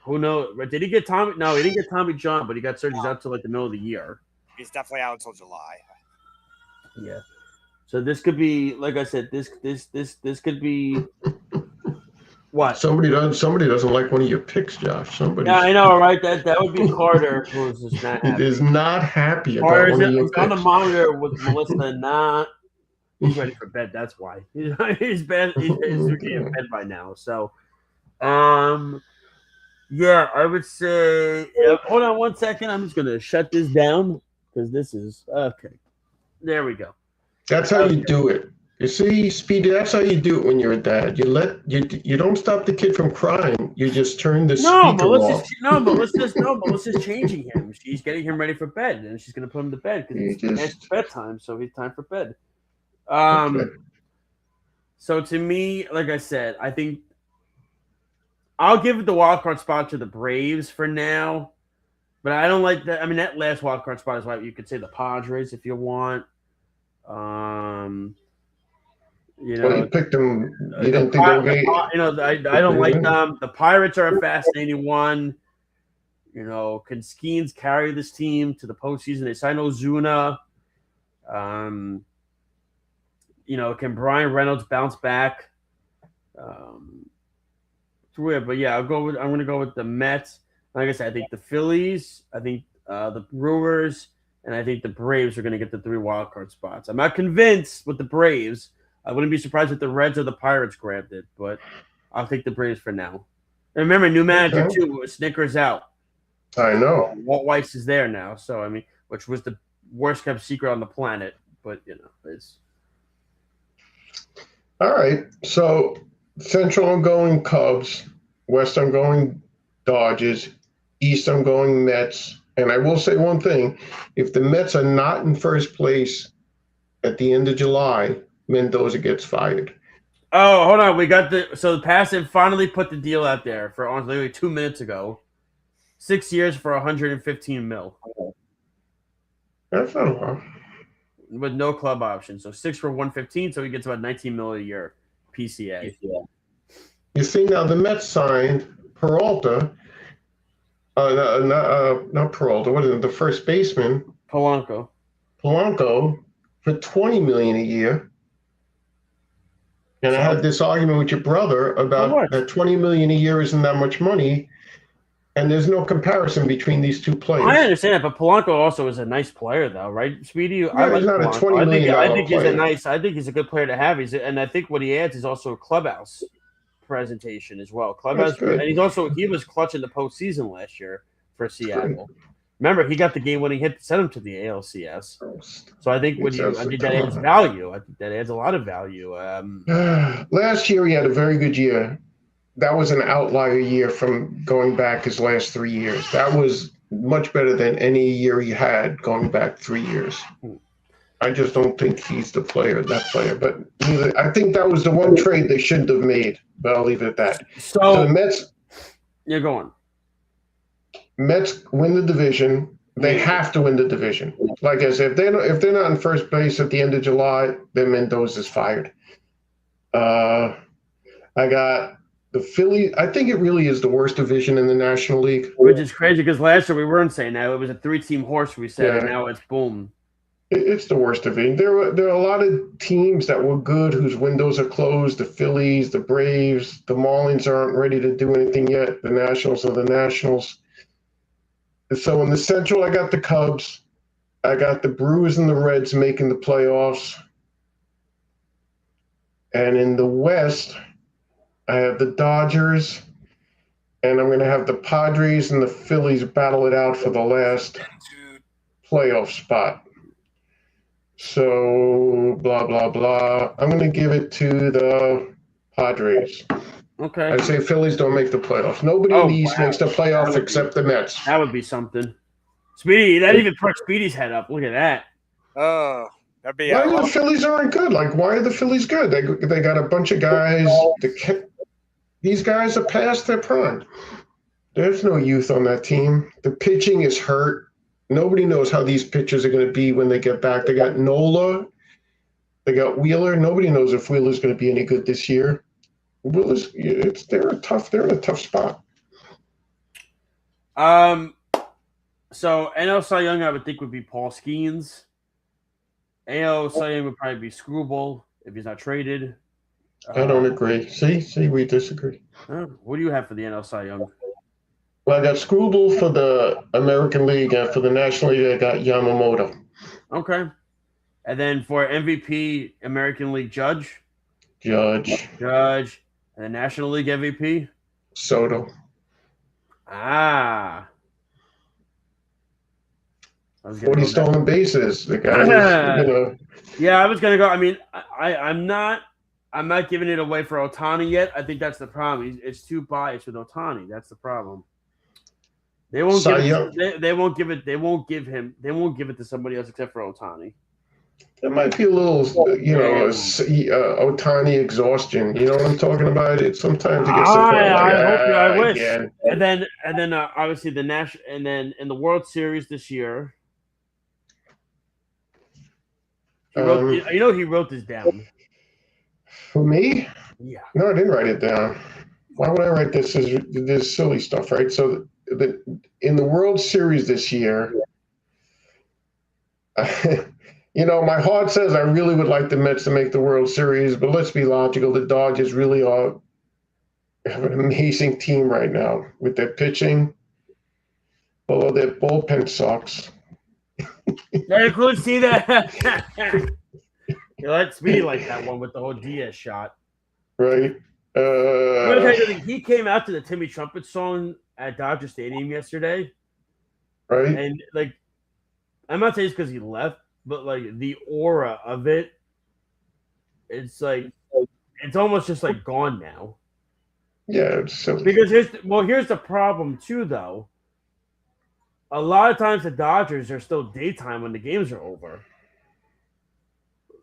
Who knows? Did he get Tommy? No, he didn't get Tommy John, but he got surgeries out till like the middle of the year. He's definitely out until July. Yeah. So this could be, like I said, this could be what? Somebody doesn't like one of your picks, Josh. Yeah, I know, right? That would be Carter, who's just not happy. He is not happy about Carter's one of your picks. on the monitor with Melissa. He's ready for bed. That's why he's bed. He's in bed by now. So, yeah, I would say. Hold on 1 second. I'm just gonna shut this down because this is okay. There we go. That's how you do it. You see, Speedy, that's how you do it when you're a dad. You don't stop the kid from crying. You just turn the speaker off. Melissa's changing him. She's getting him ready for bed, and she's gonna put him to bed because it's bedtime, so it's time for bed. Okay. So to me, like I said, I think I'll give the wild card spot to the Braves for now, but I don't like that. I mean, that last wild card spot is like you could say the Padres if you want. You know, well, you picked them. You didn't think they were going to. I don't like them. The Pirates are a fascinating one. You know, can Skeens carry this team to the postseason? They signed Ozuna. You know, can Brian Reynolds bounce back? It's weird, but yeah, I'm going to go with the Mets. Like I said, I think the Phillies, I think the Brewers, and I think the Braves are going to get the 3 wild card spots. I'm not convinced with the Braves. I wouldn't be surprised if the Reds or the Pirates grabbed it, but I'll take the Braves for now. And remember, new manager too. Snickers out. I know. Walt Weiss is there now, so I mean, which was the worst kept secret on the planet, but you know, it's. All right. So Central, I'm going Cubs. West, I'm going Dodgers. East, I'm going Mets. And I will say one thing: if the Mets are not in first place at the end of July, Mendoza gets fired. Oh, hold on. We got the Passive finally put the deal out there for literally 2 minutes ago. 6 years for 115 mil. That's not wrong. With no club option. So 6 for 115, so he gets about 19 mil a year PCA. You see now the Mets signed Peralta. Not Peralta. What is it? The first baseman, Polanco, for $20 million a year. And I had this argument with your brother about that $20 million a year isn't that much money, and there's no comparison between these two players. I understand that, but Polanco also is a nice player, though, right, Speedy? Yeah, I like he's not Polanco. a $20 million I think player. I think he's a good player to have. And I think what he adds is also a clubhouse presentation as well. Clubhouse, and he was clutch in the postseason last year for Seattle. Remember, he got the game-winning hit to send him to the ALCS. So I think that adds value. I think that adds a lot of value. Last year, he had a very good year. That was an outlier year from going back his last 3 years. That was much better than any year he had going back 3 years. I just don't think he's that player. But I think that was the one trade they shouldn't have made. But I'll leave it at that. So the Mets. You're going. Mets win the division. They have to win the division. Like I said, if they're not in first base at the end of July, then Mendoza's fired. I got the Phillies. I think it really is the worst division in the National League. Which is crazy because last year we weren't saying that. It was a 3-team horse we said, and now it's boom. It's the worst division. There are a lot of teams that were good whose windows are closed. The Phillies, the Braves, the Marlins aren't ready to do anything yet. The Nationals are the Nationals. So in the Central, I got the Cubs. I got the Brewers and the Reds making the playoffs. And in the West, I have the Dodgers, and I'm going to have the Padres and the Phillies battle it out for the last playoff spot. So, blah, blah, blah. I'm going to give it to the Padres. Okay. I say Phillies don't make the playoffs. Nobody in the East makes the playoffs except the Mets. That would be something. Speedy, that even perked Speedy's head up. Look at that. Oh, that'd be why the Phillies aren't good? Like, why are the Phillies good? They got a bunch of guys. These guys are past their prime. There's no youth on that team. The pitching is hurt. Nobody knows how these pitchers are going to be when they get back. They got Nola. They got Wheeler. Nobody knows if Wheeler's going to be any good this year. They're in a tough spot. So NL Cy Young, I would think, would be Paul Skeens. AL Cy Young would probably be Screwball if he's not traded. I don't agree. See, we disagree. What do you have for the NL Cy Young? Well, I got Screwball for the American League, and for the National League, I got Yamamoto. Okay. And then for MVP, American League Judge. And the National League MVP? Soto. 40 stolen bases. The guy was, Yeah, I was gonna go. I mean, I'm not giving it away for Ohtani yet. I think that's the problem. It's too biased with Ohtani. That's the problem. They won't give it to somebody else except for Ohtani. There might be a little, Ohtani exhaustion. You know what I'm talking about? Sometimes it gets to the point I wish. Again. And then obviously and then in the World Series this year, he wrote this down. For me? Yeah. No, I didn't write it down. Why would I write this? This silly stuff, right? So in the World Series this year. My heart says I really would like the Mets to make the World Series, but let's be logical. The Dodgers really have an amazing team right now with their pitching, although their bullpen sucks. I could see that. Let Speedy like that one with the whole Diaz shot. Right. He came out to the Timmy Trumpet song at Dodger Stadium yesterday. Right. And, I'm not saying it's because he left, but, the aura of it, it's almost just, gone now. Yeah, it's silly. Because here's the problem, too, though. A lot of times the Dodgers are still daytime when the games are over.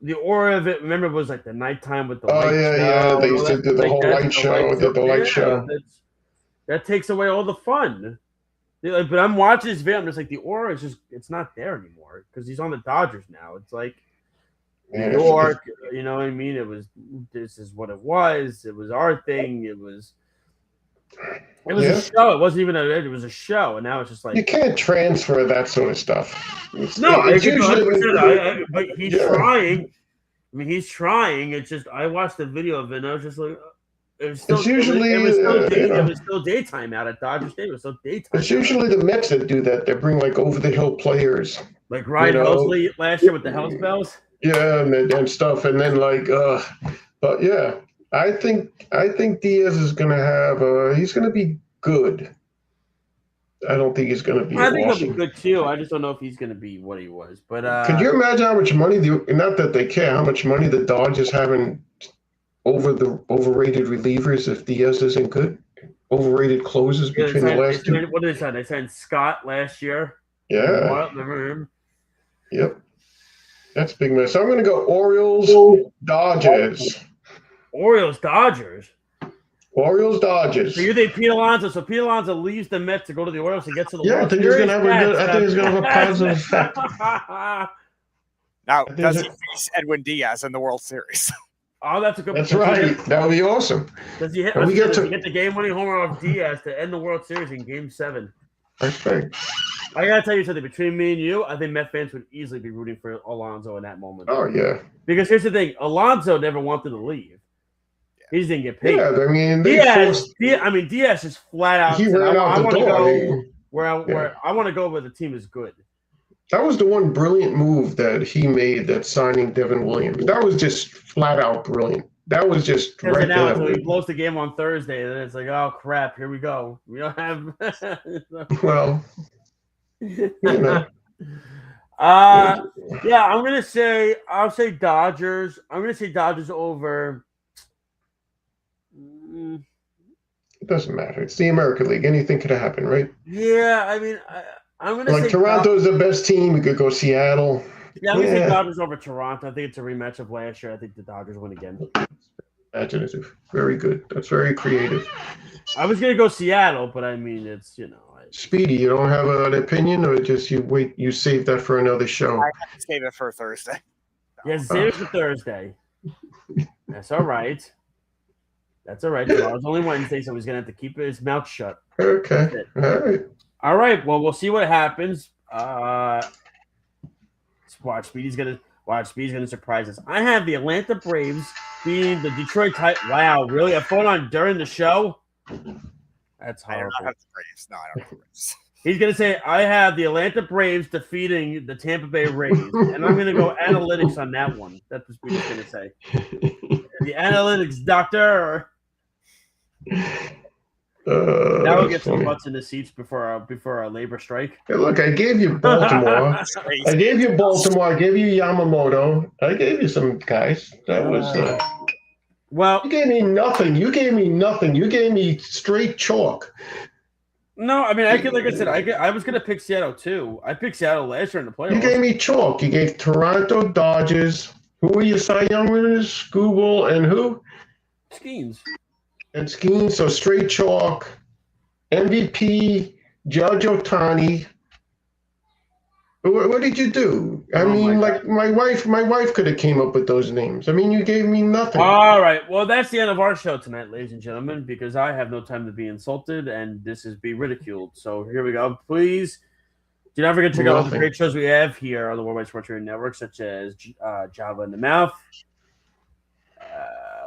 the aura of it, remember, it was like the nighttime with the Oh light show. yeah. They used to do the like whole light show. Did the light show. That takes away all the fun. But I'm watching this video. I'm just like, the aura is it's not there anymore because he's on the Dodgers now. It's like New York, you know what I mean? This is what it was. It was our thing. It was a show. It wasn't even it was a show. And now it's just like, you can't transfer that sort of stuff. It's usually, but he's trying. I mean, he's trying. It's just, I watched the video of it and I was just like, it was still daytime out at Dodger Stadium. It was still daytime. It's usually the Mets that do that. They bring like over the hill players, like Ryan Helsley last year with the Hells Bells. Yeah, and stuff, and then but yeah, I think Diaz is gonna have. He's gonna be good. I don't think he's gonna be. I think he'll be good too. I just don't know if he's gonna be what he was. But could you imagine how much money? Not that they care how much money the Dodgers having over the overrated relievers if Diaz isn't good. Overrated closers between the last two. What did they sign? They signed Scott last year. Yeah. Remember him? Yep. That's a big mess. So I'm going to go Orioles, Dodgers. Orioles, Dodgers. Orioles, Dodgers. So you think Pete Alonso? So Pete Alonso leaves the Mets to go to the Orioles and get to the World I think he's going to have I think he's going to have a positive effect. Now, does he face Edwin Diaz in the World Series? Oh, that's a good. That's right. That would be awesome. Does he hit? Does he get the game-winning homer off Diaz to end the World Series in Game 7? That's right. I gotta tell you something. Between me and you, I think Met fans would easily be rooting for Alonso in that moment. Oh yeah. Because here's the thing: Alonso never wanted to leave. He just didn't get paid. Yeah, I mean, Diaz is flat out. He ran out the door. Where I want to go where the team is good. That was the one brilliant move that he made, that signing Devin Williams. That was just flat out brilliant. That was just right there. Until he blows the game on Thursday, and then it's like, oh crap, here we go. We don't have. Well, you know. Yeah, I'll say Dodgers. I'm gonna say Dodgers over. It doesn't matter. It's the American League. Anything could happen, right? Yeah, I mean, I'm gonna say Toronto's the best team. We could go Seattle. Yeah, I'm gonna say Dodgers over Toronto. I think it's a rematch of last year. I think the Dodgers win again. Imaginative. Very good. That's very creative. I was gonna go Seattle, but I mean, it's Speedy, you don't have an opinion, or just you save that for another show? I have to save it for Thursday. Yeah, save it for Thursday. That's all right. That's all right. Tomorrow's only Wednesday, so he's gonna have to keep his mouth shut. Okay. All right. All right. Well, we'll see what happens. Speedy's gonna surprise us. I have the Atlanta Braves beating the Detroit Tigers. Wow, really? I phone on during the show? That's horrible. I don't have the Braves. No, I don't have the Braves. He's going to say, I have the Atlanta Braves defeating the Tampa Bay Rays. And I'm going to go analytics on that one. That's what Speedy's going to say. The analytics doctor. Now we'll get some butts in the seats before our labor strike. Hey, look, I gave you Baltimore. I gave you Yamamoto. I gave you some guys. That was... Well, you gave me nothing. You gave me straight chalk. No, I mean, like I said, I was gonna pick Seattle too. I picked Seattle last year in the playoffs. You gave me chalk. You gave Toronto, Dodgers. Who were your Cy Young winners? Google and who? Skeens. And Skeens. So straight chalk. MVP, Judge Ohtani. What did you do? I mean, like my wife could have came up with those names. I mean, you gave me nothing. All right. Well, that's the end of our show tonight, ladies and gentlemen, because I have no time to be insulted and this is be ridiculed. So here we go. Please do not forget to check out all the great shows we have here on the Worldwide Sports Radio Network, such as Java in the Mouth.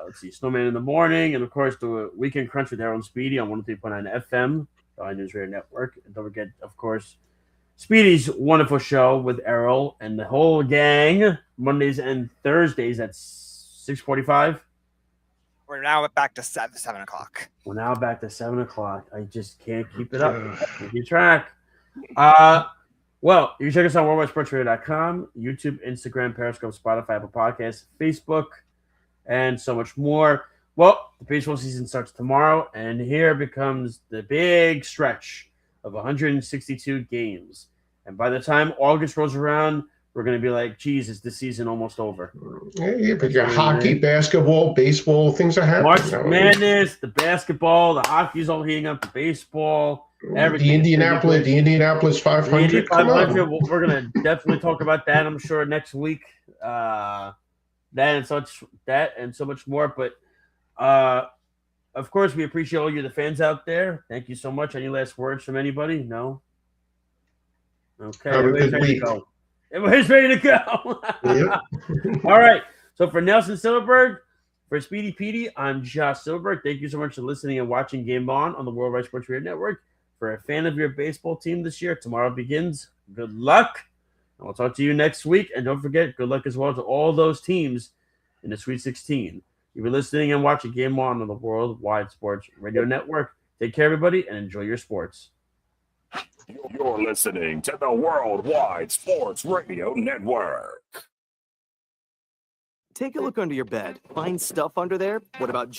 Let's see, Snowman in the Morning, and of course the Weekend Crunch with Aaron Speedy on 103.9 FM, the News Radio Network. And don't forget, of course, Speedy's wonderful show with Errol and the whole gang, Mondays and Thursdays at 6:45. We're now back to 7 o'clock. We're now back to 7 o'clock. I just can't keep it up. Keep track. Well, you can check us out on worldwidesportsradio.com, YouTube, Instagram, Periscope, Spotify, Apple Podcasts, Facebook, and so much more. Well, the baseball season starts tomorrow, and here becomes the big stretch of 162 games. And by the time August rolls around, we're going to be like, geez, is the season almost over? Yeah, but your hockey, basketball, baseball, things are happening. March Madness, the basketball, the hockey's all heating up, the baseball, everything. The Indianapolis 500. Come on. We're going to definitely talk about that, I'm sure, next week. That and so much more. But of course, we appreciate all you, the fans out there. Thank you so much. Any last words from anybody? No? Okay. Everybody's ready to go. Everybody's ready to go. Yep. All right. So for Nelson Silverberg, for Speedy Petey, I'm Josh Silverberg. Thank you so much for listening and watching Game On the Worldwide Sports Radio Network. For a fan of your baseball team this year, tomorrow begins. Good luck. And we'll talk to you next week. And don't forget, good luck as well to all those teams in the Sweet 16. You've been listening and watching Game On the Worldwide Sports Radio Network. Take care, everybody, and enjoy your sports. You're listening to the Worldwide Sports Radio Network. Take a look under your bed. Find stuff under there? What about